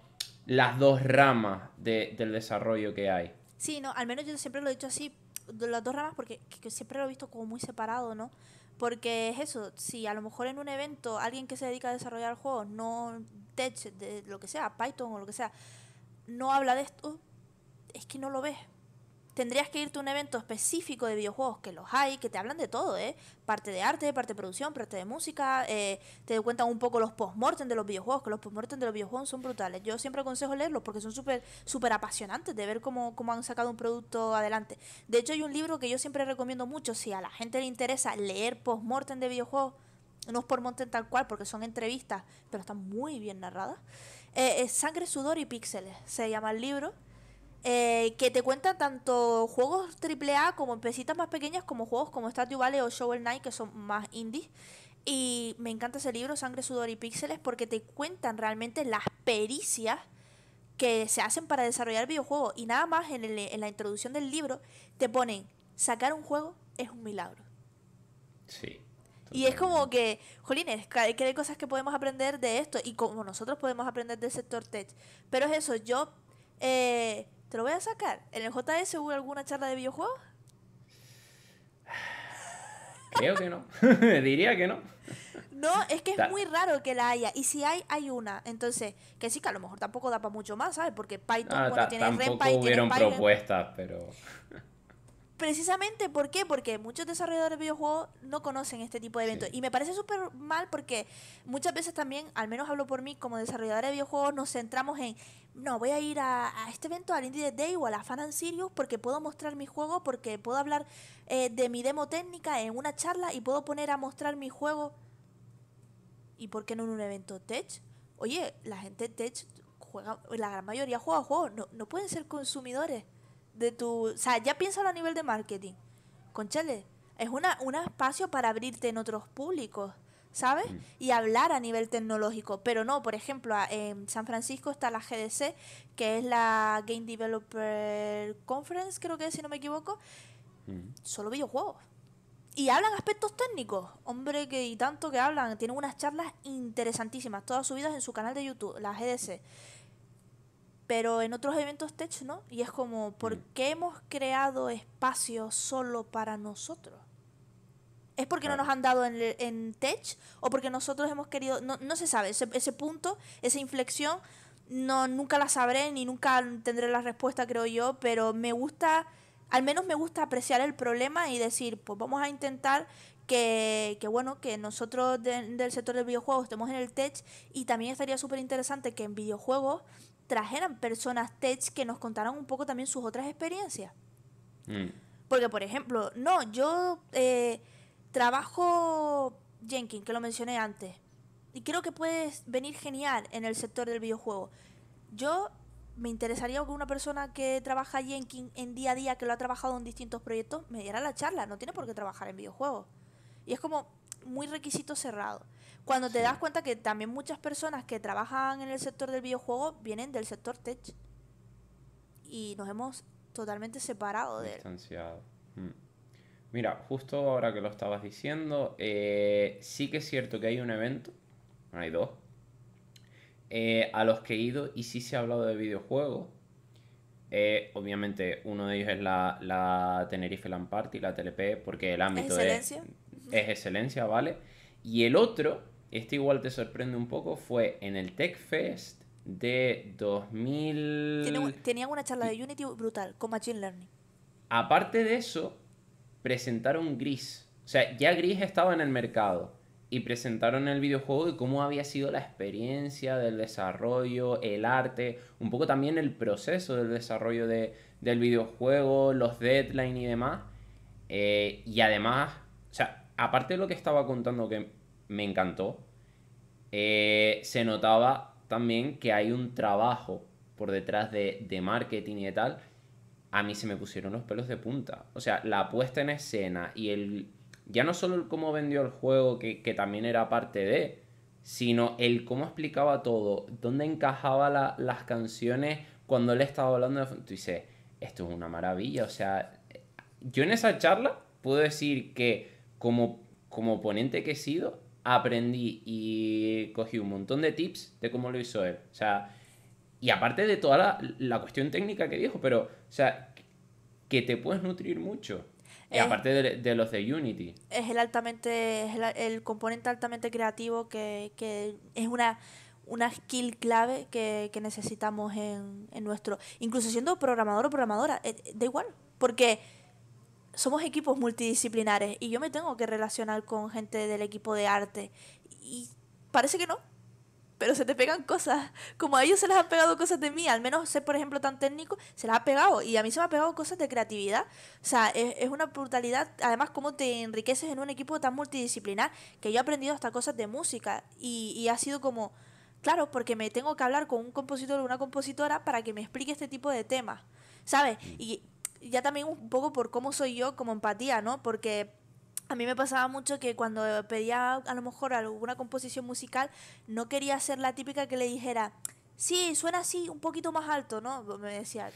las dos ramas del desarrollo que hay. Sí, no, al menos yo siempre lo he dicho así, de las dos ramas, porque que siempre lo he visto como muy separado, ¿no? Porque es eso, si a lo mejor en un evento alguien que se dedica a desarrollar juegos, no tech, de lo que sea, Python o lo que sea, no habla de esto, es que no lo ves. Tendrías que irte a un evento específico de videojuegos, que los hay, que te hablan de todo, ¿eh? Parte de arte, parte de producción, parte de música, te cuentan un poco los post-mortem de los videojuegos, que los post-mortem de los videojuegos son brutales. Yo siempre aconsejo leerlos porque son súper apasionantes de ver cómo han sacado un producto adelante. De hecho, hay un libro que yo siempre recomiendo mucho, si a la gente le interesa leer post-mortem de videojuegos, no es post-mortem tal cual, porque son entrevistas, pero están muy bien narradas. Es Sangre, Sudor y Píxeles, se llama el libro, que te cuentan tanto juegos AAA como empresitas más pequeñas como juegos como Stardew Valley o Shovel Knight, que son más indies. Y me encanta ese libro, Sangre, Sudor y Píxeles, porque te cuentan realmente las pericias que se hacen para desarrollar videojuegos. Y nada más en la introducción del libro te ponen, sacar un juego es un milagro. Sí, Y es como totalmente. que, jolines, que hay cosas que podemos aprender de esto y como nosotros podemos aprender del sector tech. Pero es eso, yo te lo voy a sacar. ¿En el JS hubo alguna charla de videojuegos? Creo que no. Diría que no. No, es que es Ta- muy raro que la haya. Y si hay, hay una. Entonces, que sí, que a lo mejor tampoco da para mucho más, ¿sabes? Porque Python, bueno, tienes Tampoco RenPy, tienes hubieron Pylon. propuestas, pero... Precisamente, ¿por qué? Porque muchos desarrolladores de videojuegos no conocen este tipo de eventos. Sí. Y me parece súper mal porque muchas veces también, al menos hablo por mí, como desarrolladora de videojuegos, nos centramos en, no, voy a ir a este evento, al Indie Day o a la Fan and Serious porque puedo mostrar mi juego, porque puedo hablar de mi demo técnica en una charla y puedo poner a mostrar mi juego. ¿Y por qué no en un evento tech? Oye, la gente tech juega, la gran mayoría juega juegos, no pueden ser consumidores de tu... O sea, ya piénsalo a nivel de marketing. Conchale, es un espacio para abrirte en otros públicos, ¿sabes? Mm. Y hablar a nivel tecnológico. Pero no, por ejemplo, en San Francisco está la GDC, que es la Game Developer Conference, creo que es, si no me equivoco. Mm. Solo videojuegos. Y hablan aspectos técnicos. Hombre, que y tanto que hablan. Tienen unas charlas interesantísimas, todas subidas en su canal de YouTube, la GDC. Pero en otros eventos tech no. Y es como, ¿por Mm. qué hemos creado espacios solo para nosotros? ¿Es porque no nos Claro. han dado en tech? ¿O porque nosotros hemos querido...? No se sabe. Ese punto, esa inflexión, no, nunca la sabré ni nunca tendré la respuesta, creo yo. Pero me gusta, al menos me gusta apreciar el problema y decir, pues vamos a intentar bueno, que nosotros del sector del videojuego estemos en el tech. Y también estaría súper interesante que en videojuegos trajeran personas tech que nos contaran un poco también sus otras experiencias. Mm. Porque, por ejemplo, no, yo trabajo Jenkins, que lo mencioné antes, y creo que puede venir genial en el sector del videojuego. Yo me interesaría que una persona que trabaja Jenkins en día a día, que lo ha trabajado en distintos proyectos, me diera la charla. No tiene por qué trabajar en videojuegos. Y es como muy requisito cerrado. Cuando te das Sí. cuenta que también muchas personas que trabajan en el sector del videojuego vienen del sector tech y nos hemos totalmente separado de él. Distanciado. Mm. Mira, justo ahora que lo estabas diciendo, sí que es cierto que hay un evento, hay dos, a los que he ido y sí se ha hablado de videojuegos. Obviamente uno de ellos es la Tenerife Land Party, la TLP, porque el ¿Es ámbito excelencia? es excelencia, ¿vale? Y el otro, este igual te sorprende un poco, fue en el Tech Fest de 2000... Tenían una charla de Unity brutal con Machine Learning. Aparte de eso, presentaron Gris. O sea, ya Gris estaba en el mercado. Y presentaron el videojuego y cómo había sido la experiencia del desarrollo, el arte, un poco también el proceso del desarrollo del videojuego, los deadlines y demás. Y además, o sea, aparte de lo que estaba contando que me encantó, se notaba también que hay un trabajo por detrás de marketing y de tal. A mí se me pusieron los pelos de punta. O sea, la puesta en escena y el... Ya no solo el cómo vendió el juego, que también era parte de, sino el cómo explicaba todo, dónde encajaba las canciones cuando él estaba hablando de... Tú dices, esto es una maravilla. O sea, yo en esa charla puedo decir que como ponente que he sido, aprendí y cogí un montón de tips de cómo lo hizo él. O sea, y aparte de toda la cuestión técnica que dijo, pero, o sea, que te puedes nutrir mucho. Y aparte de los de Unity. Es el componente altamente creativo que es una skill clave que necesitamos en nuestro... Incluso siendo programador o programadora, da igual, porque somos equipos multidisciplinares y yo me tengo que relacionar con gente del equipo de arte y parece que no, pero se te pegan cosas. Como a ellos se les han pegado cosas de mí, al menos ser, por ejemplo, tan técnico, se les ha pegado. Y a mí se me ha pegado cosas de creatividad. O sea, es una brutalidad. Además, cómo te enriqueces en un equipo tan multidisciplinar que yo he aprendido hasta cosas de música. Y ha sido como, claro, porque me tengo que hablar con un compositor o una compositora para que me explique este tipo de temas. ¿Sabes? Y ya también un poco por cómo soy yo como empatía, ¿no? Porque a mí me pasaba mucho que cuando pedía a lo mejor alguna composición musical, no quería ser la típica que le dijera, sí, suena así, un poquito más alto, ¿no? Me decía,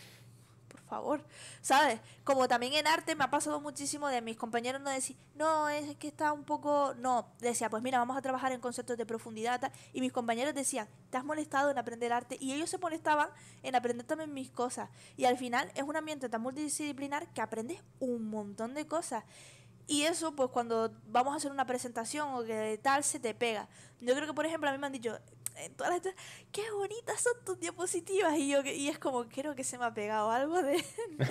por favor, ¿sabes? Como también en arte me ha pasado muchísimo de mis compañeros no decir, no, es que está un poco... No, decía, pues mira, vamos a trabajar en conceptos de profundidad, tal. Y mis compañeros decían, ¿te has molestado en aprender arte? Y ellos se molestaban en aprender también mis cosas. Y al final es un ambiente tan multidisciplinar que aprendes un montón de cosas. Y eso, pues cuando vamos a hacer una presentación o que tal, se te pega. Yo creo que, por ejemplo, a mí me han dicho, qué bonitas son tus diapositivas. Y es como, creo que se me ha pegado algo de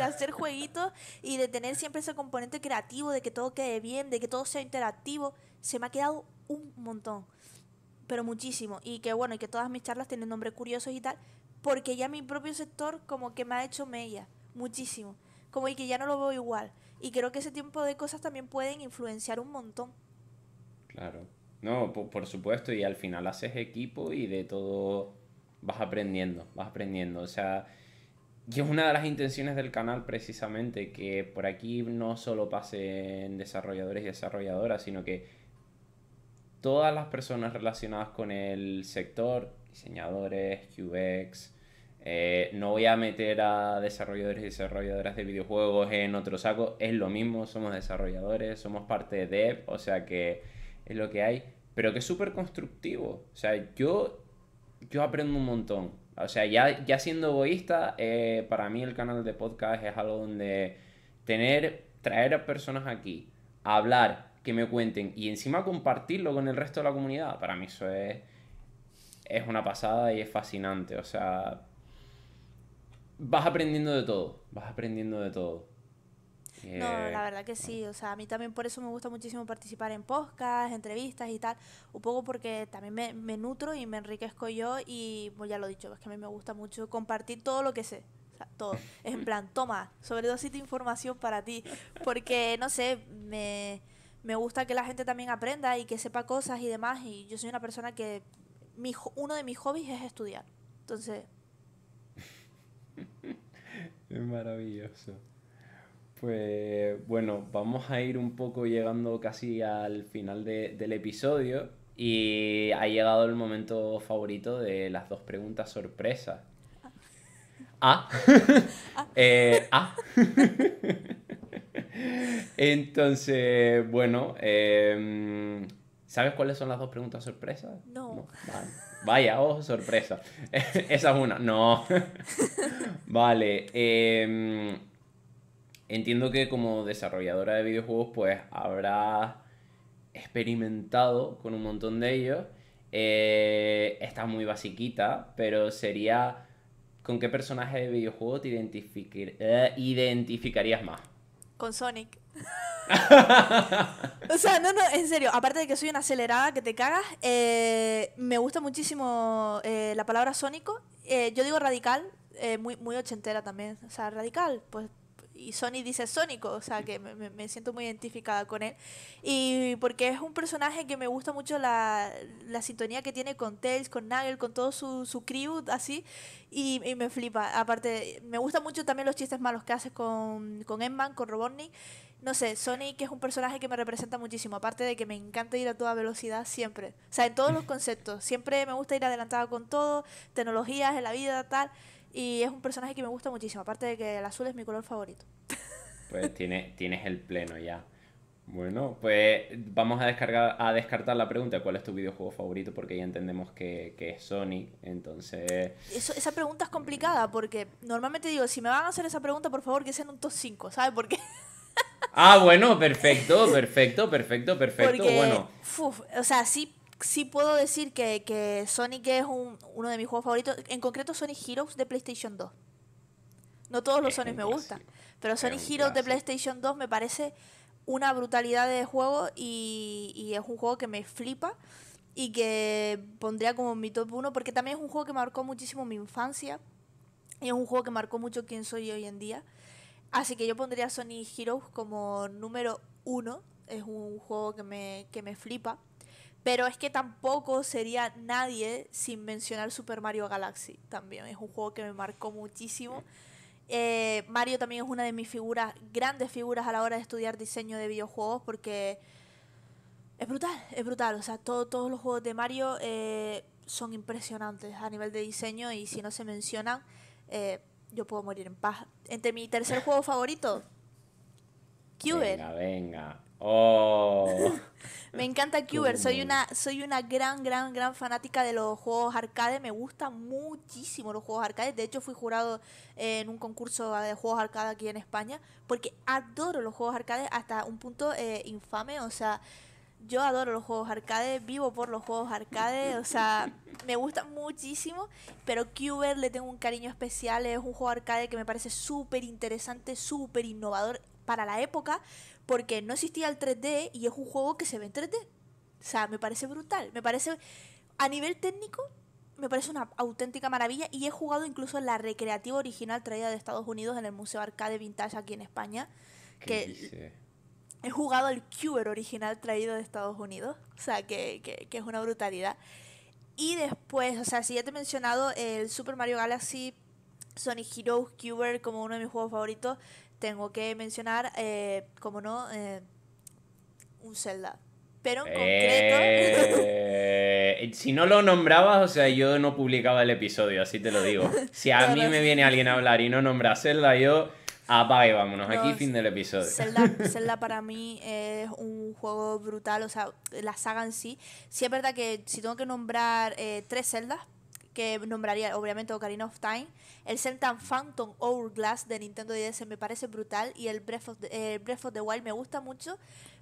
hacer jueguitos y de tener siempre ese componente creativo, de que todo quede bien, de que todo sea interactivo. Se me ha quedado un montón, pero muchísimo. Y que bueno, y que todas mis charlas tienen nombres curiosos y tal, porque ya mi propio sector como que me ha hecho mella, muchísimo. Como y que ya no lo veo igual. Y creo que ese tipo de cosas también pueden influenciar un montón. Claro. No, por supuesto, y al final haces equipo y de todo vas aprendiendo, vas aprendiendo. O sea, y es una de las intenciones del canal precisamente que por aquí no solo pasen desarrolladores y desarrolladoras, sino que todas las personas relacionadas con el sector, diseñadores, UX, no voy a meter a desarrolladores y desarrolladoras de videojuegos en otro saco, es lo mismo, somos desarrolladores, somos parte de Dev, o sea que es lo que hay, pero que es súper constructivo. O sea, yo aprendo un montón. O sea, ya siendo egoísta, para mí el canal de podcast es algo donde traer a personas aquí, a hablar, que me cuenten y encima compartirlo con el resto de la comunidad, para mí eso es una pasada y es fascinante. O sea, vas aprendiendo de todo, vas aprendiendo de todo. No, la verdad que Bueno, sí, o sea, a mí también por eso me gusta muchísimo participar en podcasts, entrevistas y tal, un poco porque también me nutro y me enriquezco yo y pues ya lo he dicho, es que a mí me gusta mucho compartir todo lo que sé, o sea, todo, es en plan, toma, sobredosis de información para ti, porque no sé, me gusta que la gente también aprenda y que sepa cosas y demás y yo soy una persona que uno de mis hobbies es estudiar, entonces, es maravilloso. Pues bueno, vamos a ir un poco llegando casi al final del episodio y ha llegado el momento favorito de las dos preguntas sorpresa. Ah, ah. Entonces, bueno, ¿sabes cuáles son las dos preguntas sorpresas? no. No, vale. Vaya, oh, sorpresa. Esa es una. No. Vale. Entiendo que como desarrolladora de videojuegos, pues habrás experimentado con un montón de ellos. Está muy basiquita, pero sería ¿con qué personaje de videojuego te identificarías más? Con Sonic. O sea, no, no, en serio, aparte de que soy una acelerada que te cagas, me gusta muchísimo la palabra sónico. Yo digo radical, muy, muy ochentera también. O sea, radical, pues. Y Sony dice sónico, o sea, que me siento muy identificada con él. Y porque es un personaje que me gusta mucho la sintonía que tiene con Tails, con Nagel, con todo su crew, así. Y me flipa. Aparte, me gustan mucho también los chistes malos que haces con Emman, con Robotnik. No sé, Sonic es un personaje que me representa muchísimo, aparte de que me encanta ir a toda velocidad siempre. O sea, en todos los conceptos. Siempre me gusta ir adelantada con todo, tecnologías en la vida, tal. Y es un personaje que me gusta muchísimo, aparte de que el azul es mi color favorito. Pues tienes el pleno ya. Bueno, pues vamos a descartar la pregunta de cuál es tu videojuego favorito, porque ya entendemos que es Sonic, entonces... Esa pregunta es complicada porque normalmente digo, si me van a hacer esa pregunta, por favor que sean un top 5, ¿sabes por qué? Ah, bueno, perfecto, perfecto, perfecto, perfecto. Porque, Bueno, o sea, sí puedo decir que Sonic es uno de mis juegos favoritos. En concreto, Sonic Heroes de PlayStation 2. No todos los es Sonic un me gustan, clásico. pero Es Sonic un Heroes de clásico. PlayStation 2 me parece una brutalidad de juego y es un juego que me flipa y que pondría como mi top uno porque también es un juego que marcó muchísimo mi infancia y es un juego que marcó mucho quién soy hoy en día. Así que yo pondría Sonic Heroes como número uno. Es un juego que me flipa. Pero es que tampoco sería nadie sin mencionar Super Mario Galaxy. También es un juego que me marcó muchísimo. Mario también es una de mis figuras, grandes figuras a la hora de estudiar diseño de videojuegos porque es brutal, es brutal. O sea, todos los juegos de Mario son impresionantes a nivel de diseño y si no se mencionan, yo puedo morir en paz. Entre mi tercer juego favorito, Cuber. Venga, venga. Oh. Me encanta Cuber, ¿Cómo? soy una gran fanática de los juegos arcade, me gustan muchísimo los juegos arcade, de hecho fui jurado en un concurso de juegos arcade aquí en España, porque adoro los juegos arcade hasta un punto infame, o sea, yo adoro los juegos arcade, vivo por los juegos arcade, o sea, me gustan muchísimo, pero Cuber le tengo un cariño especial, es un juego arcade que me parece súper interesante, súper innovador para la época, porque no existía el 3D y es un juego que se ve en 3D. O sea, me parece brutal, me parece, a nivel técnico, me parece una auténtica maravilla y he jugado incluso en la recreativa original traída de Estados Unidos en el Museo Arcade Vintage aquí en España, ¿Qué que dice? he jugado el Cuber original traído de Estados Unidos. O sea, que es una brutalidad. Y después, o sea, si ya te he mencionado el Super Mario Galaxy, Sonic Heroes, Cuber como uno de mis juegos favoritos, tengo que mencionar, como no, un Zelda. Pero en concreto, Si no lo nombrabas, o sea, yo no publicaba el episodio, así te lo digo. Si a no, mí no, me viene alguien a hablar y no nombra a Zelda, yo apaga y vámonos. Aquí no, fin del episodio. Zelda para mí es un juego brutal, o sea, la saga en sí. Sí es verdad que si tengo que nombrar tres Zeldas, que nombraría obviamente Ocarina of Time, el Zelda Phantom Hourglass de Nintendo DS me parece brutal y el Breath of the Wild me gusta mucho,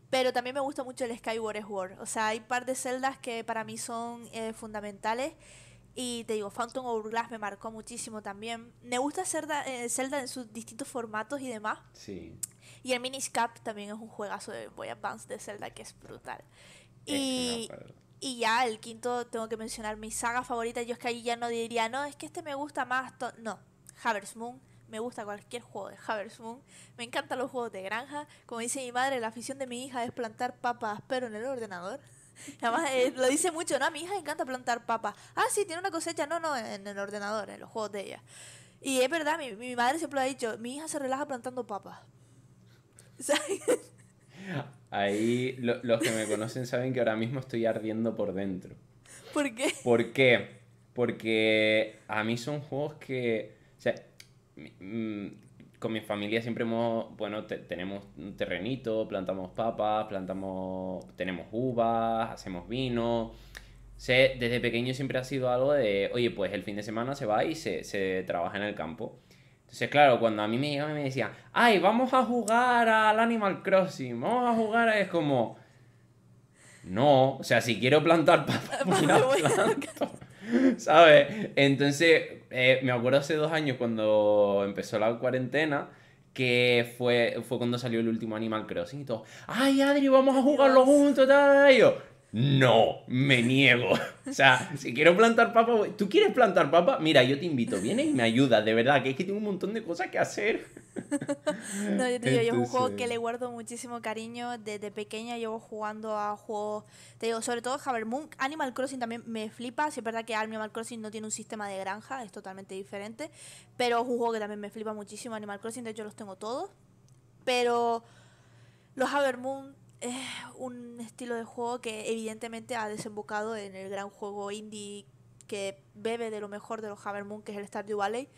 pero también me gusta mucho el Skyward Sword. O sea, hay un par de Zeldas que para mí son fundamentales. Y te digo, Phantom Hourglass me marcó muchísimo también. Me gusta Zelda en sus distintos formatos y demás. Sí, Y el Minish Cap también es un juegazo de Boy Advance de Zelda que es brutal. estoy de Y, acuerdo. y ya, el quinto, tengo que mencionar mi saga favorita. Yo es que ahí ya no diría, no, es que este me gusta más. No, Harvest Moon. Me gusta cualquier juego de Harvest Moon. Me encantan los juegos de granja. Como dice mi madre, la afición de mi hija es plantar papas, pero en el ordenador. Además, lo dice mucho, ¿no? A mi hija le encanta plantar papas. Ah, sí, tiene una cosecha. No, no, en el ordenador, en los juegos de ella. Y es verdad, mi madre siempre lo ha dicho, mi hija se relaja plantando papas. Ahí los que me conocen saben que ahora mismo estoy ardiendo por dentro. ¿Por qué? ¿Por qué? Porque a mí son juegos que... O sea, con mi familia siempre hemos... Bueno, tenemos un terrenito, plantamos papas, tenemos uvas, hacemos vino. Sé, desde pequeño siempre ha sido algo de, oye, pues el fin de semana se va y se trabaja en el campo. Entonces, claro, cuando a mí me llegaban y me decían, ay, vamos a jugar al Animal Crossing, vamos a jugar, es como, no, o sea, si quiero plantar papas, pues Me las voy planto, ¿sabes? Entonces, me acuerdo hace 2 años cuando empezó la cuarentena, que fue cuando salió el último Animal Crossing y todo, ay, Adri, vamos a jugarlo Dios. juntos, tal, y yo, no, me niego. O sea, si quiero plantar papa, ¿tú quieres plantar papa? Mira, yo te invito, vienes y me ayudas, de verdad, que es que tengo un montón de cosas que hacer. No, yo te digo, yo es un juego que Entonces, le guardo muchísimo cariño. Desde pequeña llevo jugando a juegos, te digo, sobre todo Harvest Moon. Animal Crossing también me flipa. Si es verdad que Animal Crossing no tiene un sistema de granja, es totalmente diferente. Pero es un juego que también me flipa muchísimo. Animal Crossing, de hecho, los tengo todos. Pero los Harvest Moon es un estilo de juego que evidentemente ha desembocado en el gran juego indie que bebe de lo mejor de los Harvest Moon, que es el Stardew Valley.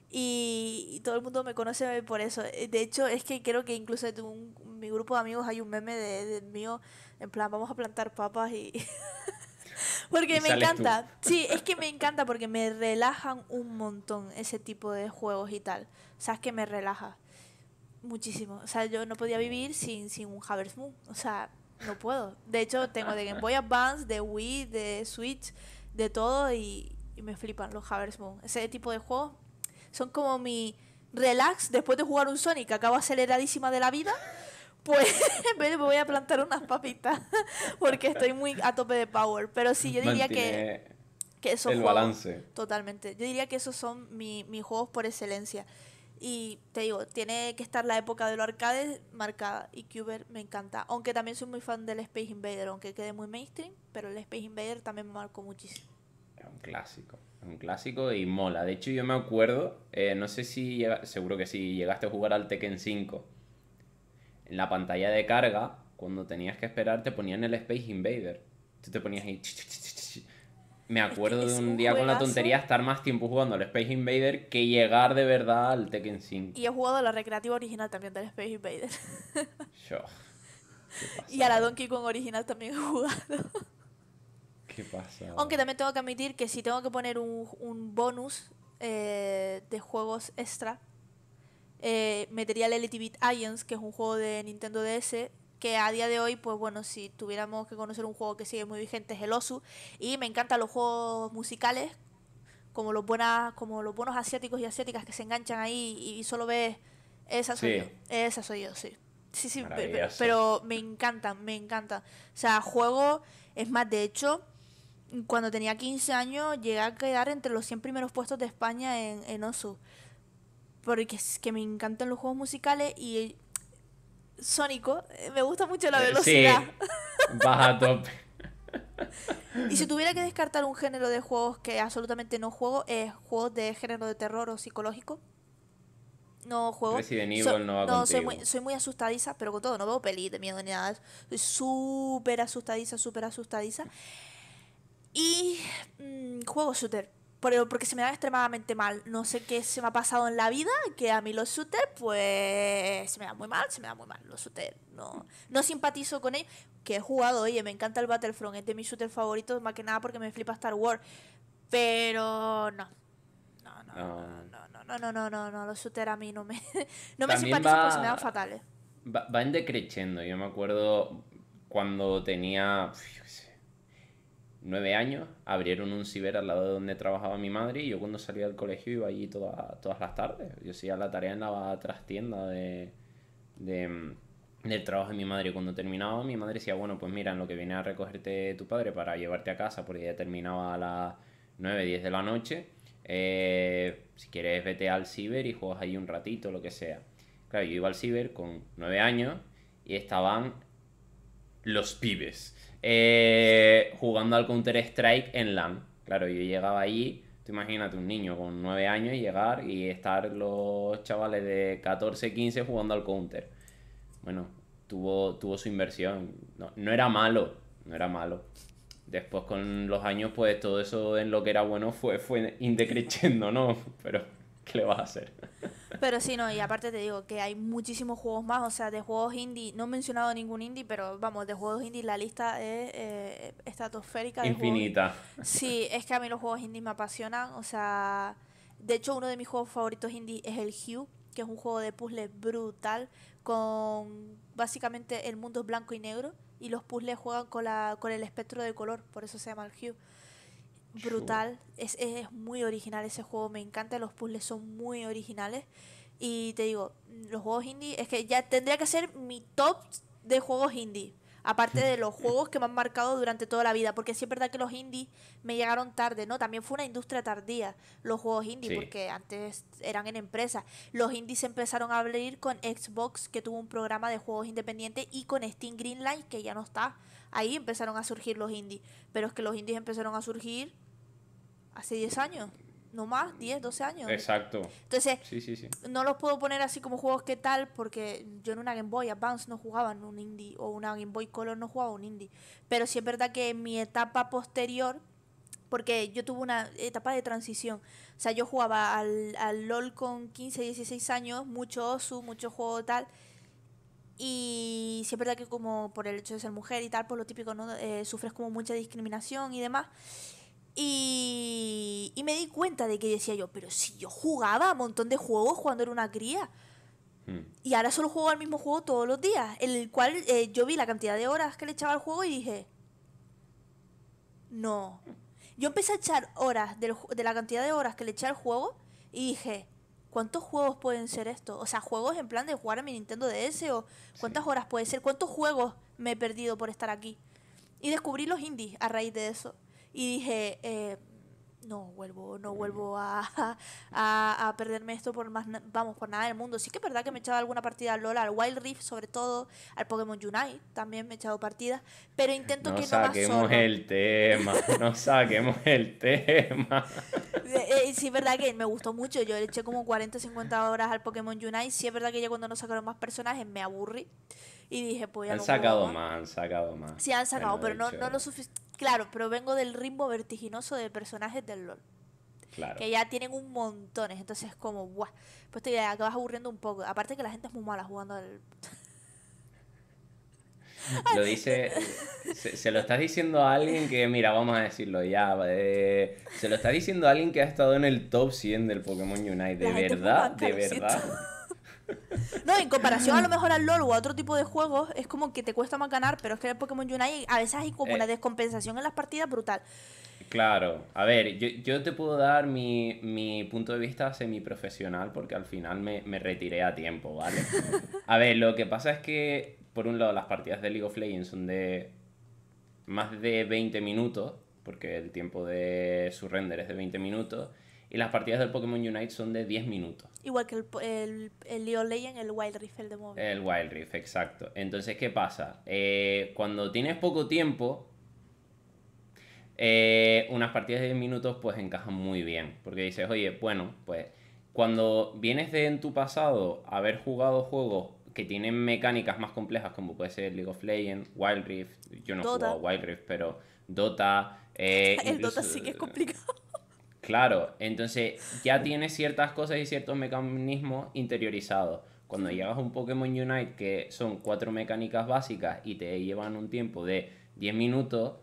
Y todo el mundo me conoce por eso. De hecho, es que creo que incluso en mi grupo de amigos hay un meme de mío, en plan, vamos a plantar papas y... y porque me sales tú. encanta. Sí, es que me encanta porque me relajan un montón ese tipo de juegos y tal. O sea, es que me relaja muchísimo. O sea, yo no podía vivir sin un Harvest Moon. O sea, no puedo. De hecho, tengo de Game Boy Advance, de Wii, de Switch, de todo y me flipan los Harvest Moon. Ese tipo de juegos son como mi relax después de jugar un Sonic que acabo aceleradísima de la vida. Pues en vez de me voy a plantar unas papitas porque estoy muy a tope de power. Pero sí, yo diría Mantiene que esos el juegos, balance. totalmente. Yo diría que esos son mis juegos por excelencia. Y te digo, tiene que estar la época de los arcades marcada. Y Cuber me encanta. Aunque también soy muy fan del Space Invader, aunque quede muy mainstream. Pero el Space Invader también me marcó muchísimo. Es un clásico y mola. De hecho, yo me acuerdo, no sé si, seguro que sí, llegaste a jugar al Tekken 5. En la pantalla de carga, cuando tenías que esperar, te ponían el Space Invader. Tú te ponías ahí. Me Es que acuerdo de es un un día con la juegazo. tontería estar más tiempo jugando al Space Invader que llegar de verdad al Tekken 5. Y he jugado a la recreativa original también del Space Invader. Yo, qué Y a la pasada, Donkey Kong original también he jugado. qué Aunque pasada. también tengo que admitir que si tengo que poner un bonus de juegos extra, metería el Elite Beat Agents, que es un juego de Nintendo DS, que a día de hoy, pues bueno, si tuviéramos que conocer un juego que sigue muy vigente es el Osu. Y me encantan los juegos musicales, como los buenos asiáticos y asiáticas que se enganchan ahí y solo ves, Sí, esa soy yo, sí. Sí, sí, maravilloso. pero me encantan, me encantan. O sea, juego, es más, de hecho, cuando tenía 15 años llegué a quedar entre los 100 primeros puestos de España en Osu. Porque es que me encantan los juegos musicales y Sónico, me gusta mucho la velocidad. Sí, vas a tope. Y si tuviera que descartar un género de juegos que absolutamente no juego, es juegos de género de terror o psicológico. No juego. Resident Evil no va No, contigo. soy muy asustadiza, pero con todo, no veo pelis de miedo ni nada. Soy súper asustadiza, súper asustadiza. Y juego shooter. Porque se me da extremadamente mal. No sé qué se me ha pasado en la vida, que a mí los shooters, pues se me da muy mal, se me da muy mal. Los shooters, no simpatizo con ellos. Que he jugado, oye, me encanta el Battlefront, es de mis shooters favoritos, más que nada porque me flipa Star Wars. Pero no. No, no, No. no, no, no, no, no, no, no, los shooters a mí no me, no me También simpatizan pues se me dan fatales. va en decreciendo. Yo me acuerdo cuando tenía, yo qué sé, 9 años, abrieron un ciber al lado de donde trabajaba mi madre y yo cuando salía del colegio iba allí todas las tardes. Yo hacía la tarea en la trastienda de, del trabajo de mi madre. Y cuando terminaba, mi madre decía, bueno, pues mira, en lo que viene a recogerte tu padre para llevarte a casa, porque ya terminaba a las 9 10 de la noche, si quieres vete al ciber y juegas ahí un ratito, lo que sea. Claro, yo iba al ciber con 9 años y estaban los pibes jugando al Counter-Strike en LAN. Claro, yo llegaba allí, tú imagínate un niño con 9 años llegar y estar los chavales de 14 15 jugando al Counter. Bueno, tuvo su inversión. No, no era malo, no era malo. Después con los años, pues todo eso en lo que era bueno fue indecreciendo, ¿no? Pero, ¿qué le vas a hacer? Pero sí, no, y aparte te digo que hay muchísimos juegos más, o sea, de juegos indie, no he mencionado ningún indie, pero vamos, de juegos indie la lista es estratosférica de juegos indie. Infinita. Sí, es que a mí los juegos indie me apasionan, o sea, de hecho uno de mis juegos favoritos indie es el Hue, que es un juego de puzzles brutal, con básicamente el mundo es blanco y negro, y los puzzles juegan con el espectro de color, por eso se llama el Hue. Chu. Brutal, es muy original ese juego, me encanta, los puzzles son muy originales. Y te digo, los juegos indie, es que ya tendría que ser mi top de juegos indie. Aparte de los juegos que me han marcado durante toda la vida. Porque sí es verdad que los indies me llegaron tarde, ¿no? También fue una industria tardía, los juegos indie, Sí, porque antes eran en empresas. Los indies se empezaron a abrir con Xbox, que tuvo un programa de juegos independientes, y con Steam Greenlight, que ya no está. Ahí empezaron a surgir los indies. Pero es que los indies empezaron a surgir hace 10 años. No más, 10 12 años. exacto. Entonces, Sí, sí, sí. no los puedo poner así como juegos que tal, porque yo en una Game Boy Advance no jugaba en un indie, o una Game Boy Color no jugaba un indie. Pero sí es verdad que en mi etapa posterior, porque yo tuve una etapa de transición, o sea, yo jugaba al LOL con 15 16 años, mucho Osu, mucho juego tal, y sí es verdad que como por el hecho de ser mujer y tal, por lo típico, ¿no? Sufres como mucha discriminación y demás. Y me di cuenta de que decía yo, pero si yo jugaba a un montón de juegos cuando era una cría. Mm. Y ahora solo juego al mismo juego todos los días, en el cual yo vi la cantidad de horas que le echaba al juego y dije, no. Yo empecé a echar horas de la cantidad de horas que le eché al juego y dije, ¿cuántos juegos pueden ser esto? O sea, juegos en plan de jugar a mi Nintendo DS o Sí. ¿cuántas horas puede ser? ¿Cuántos juegos me he perdido por estar aquí? Y descubrí los indies a raíz de eso. Y dije, no vuelvo a perderme esto por más, vamos, por nada del mundo. Sí que es verdad que me he echado alguna partida al LoL, al Wild Rift sobre todo, al Pokémon Unite también me he echado partidas, pero intento No que no más saquemos solo. el tema, no saquemos el tema. Sí es verdad que me gustó mucho, yo le eché como 40 50 horas al Pokémon Unite, sí es verdad que ya cuando no sacaron más personajes me aburrí y dije, pues ya Han no juego sacado más. más, han sacado más. Sí han sacado, Bueno, de pero no, hecho, no lo suficiente. Claro, pero vengo del ritmo vertiginoso de personajes del LoL, claro. que ya tienen un montones, entonces es como, ¡buah! Pues te acabas aburriendo un poco. Aparte que la gente es muy mala jugando al... Lo dice, se lo estás diciendo a alguien que, mira, vamos a decirlo ya, se lo estás diciendo a alguien que ha estado en el top 100 del Pokémon Unite, La ¿de gente es muy verdad? manca, ¿De lo siento. verdad? No, en comparación a lo mejor al LoL o a otro tipo de juegos, es como que te cuesta más ganar, pero es que en el Pokémon Unite a veces hay como una Eh, descompensación en las partidas brutal. claro, a ver, yo te puedo dar mi punto de vista semiprofesional porque al final me retiré a tiempo, ¿vale? A ver, lo que pasa es que, por un lado, las partidas de League of Legends son de más de 20 minutos, porque el tiempo de su render es de 20 minutos, y las partidas del Pokémon Unite son de 10 minutos. Igual que el League of Legends, el Wild Rift, el de móvil. El Wild Rift, exacto. Entonces, ¿qué pasa? Cuando tienes poco tiempo, unas partidas de 10 minutos pues encajan muy bien, porque dices, oye, bueno, pues cuando vienes de en tu pasado haber jugado juegos que tienen mecánicas más complejas, como puede ser League of Legends, Wild Rift, yo no he jugado Dota. Wild Rift, pero Dota, El Dota incluso, sí que es complicado. claro, entonces ya tienes ciertas cosas y ciertos mecanismos interiorizados. Cuando llegas a un Pokémon Unite que son cuatro mecánicas básicas y te llevan un tiempo de 10 minutos,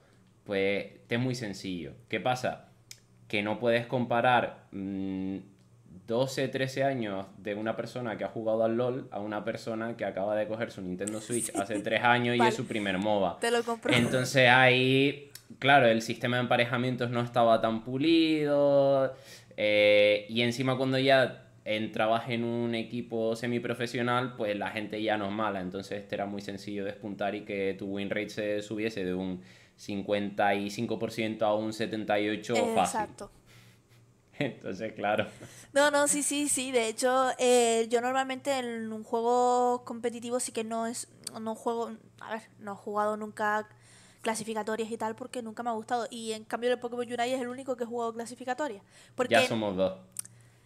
pues te es muy sencillo. ¿Qué pasa? Que no puedes comparar 12, 13 años de una persona que ha jugado al LOL a una persona que acaba de coger su Nintendo Switch hace 3 años y es Vale, su primer MOBA. te lo compro. Entonces ahí, claro, el sistema de emparejamientos no estaba tan pulido. Y encima cuando ya entrabas en un equipo semiprofesional, pues la gente ya no es mala. Entonces te era muy sencillo despuntar y que tu win rate se subiese de un 55% a un 78% fácil. Exacto. Entonces, claro. No, no, sí, sí, sí. De hecho, yo normalmente en un juego competitivo sí que no juego, a ver, no he jugado nunca clasificatorias y tal porque nunca me ha gustado. Y en cambio el Pokémon Unite es el único que he jugado clasificatorias. Ya Porque somos dos.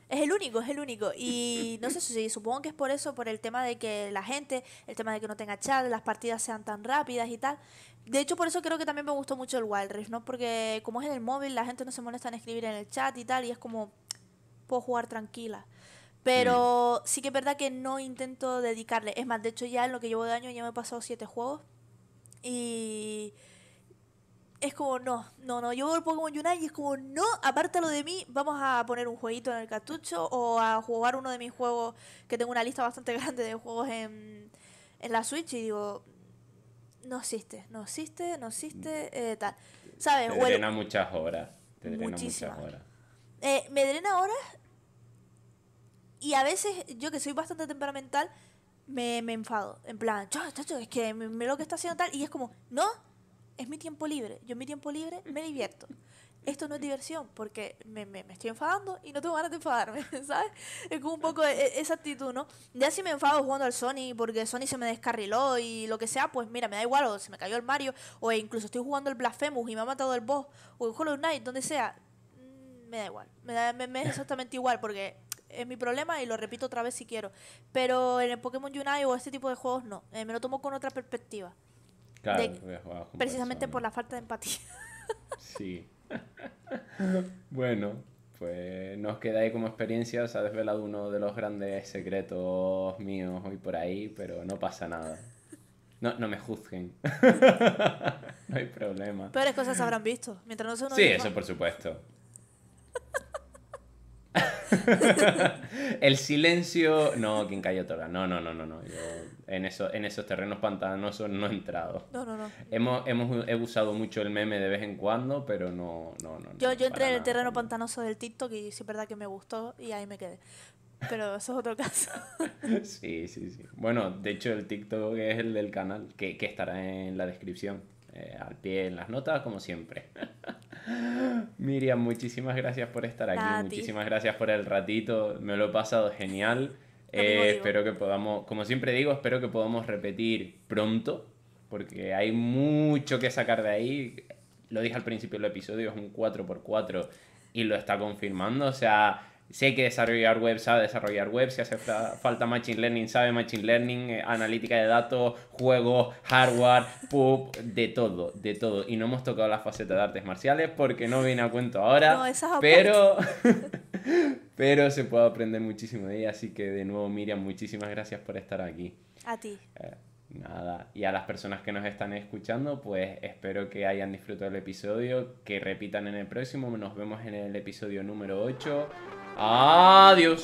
es el único, es el único. Y no sé si supongo que es por eso, por el tema de que la gente, el tema de que no tenga chat, las partidas sean tan rápidas y tal. De hecho, por eso creo que también me gustó mucho el Wild Rift, ¿no? Porque como es en el móvil, la gente no se molesta en escribir en el chat y tal, y es como, puedo jugar tranquila. Mm. Pero sí que es verdad que no intento dedicarle. Es más, de hecho ya en lo que llevo de año ya me he pasado 7 juegos. Y es como, no, yo veo el Pokémon Unite y es como, no, apártalo de mí, vamos a poner un jueguito en el cartucho o a jugar uno de mis juegos, que tengo una lista bastante grande de juegos en la Switch y digo, no existe, tal. ¿Sabes? Te O el, drena muchas horas. Te drena muchas muchísimas. horas. Me drena horas y a veces yo que soy bastante temperamental me enfado. En plan, chacho, es que me lo que está haciendo tal y es como, no, es mi tiempo libre. Yo en mi tiempo libre me divierto. Esto no es diversión porque me estoy enfadando y no tengo ganas de enfadarme, ¿sabes? Es como un poco esa actitud, ¿no? Ya si me enfado jugando al Sony porque Sony se me descarriló y lo que sea, pues mira, me da igual, o se me cayó el Mario, o incluso estoy jugando el Blasphemous y me ha matado el boss, o el Hollow Knight, donde sea, me da igual. Me es exactamente igual porque es mi problema y lo repito otra vez si quiero. Pero en el Pokémon Unite o este tipo de juegos no, me lo tomo con otra perspectiva. Claro, De, porque jugabas con precisamente por personas. la falta de empatía. Sí. Bueno, pues nos queda ahí como experiencia. Se ha desvelado uno de los grandes secretos míos hoy por ahí, pero no pasa nada. No, no me juzguen. No hay problema. Peores cosas se habrán visto, mientras no sea uno Sí, mismo. eso por supuesto. El silencio... No, quien calla otorga. No, no, no, no, no. Yo en esos terrenos pantanosos no he entrado. No, no, no. He usado mucho el meme de vez en cuando, pero no, no, no, Yo no, entré para en el nada, terreno para nada. pantanoso del TikTok y sí es verdad que me gustó y ahí me quedé. Pero eso es otro caso. Sí, sí, sí. Bueno, de hecho el TikTok es el del canal, que estará en la descripción. Al pie en las notas, como siempre. Miriam, muchísimas gracias por estar aquí, Nada, a ti. muchísimas gracias por el ratito, me lo he pasado genial. Lo mismo digo. Espero que podamos, como siempre digo, espero que podamos repetir pronto, porque hay mucho que sacar de ahí. Lo dije al principio del episodio, es un 4x4 y lo está confirmando. O sea, sé que desarrollar web sabe desarrollar web, si hace falta Machine Learning sabe Machine Learning, analítica de datos, juegos, hardware, pub, de todo, de todo. Y no hemos tocado la faceta de artes marciales porque no viene a cuento No, ahora, esas aparte. pero, pero se puede aprender muchísimo de ella. Así que de nuevo, Miriam, muchísimas gracias por estar aquí. A ti. Nada, y a las personas que nos están escuchando, pues espero que hayan disfrutado el episodio, que repitan en el próximo, nos vemos en el episodio número 8. Adiós.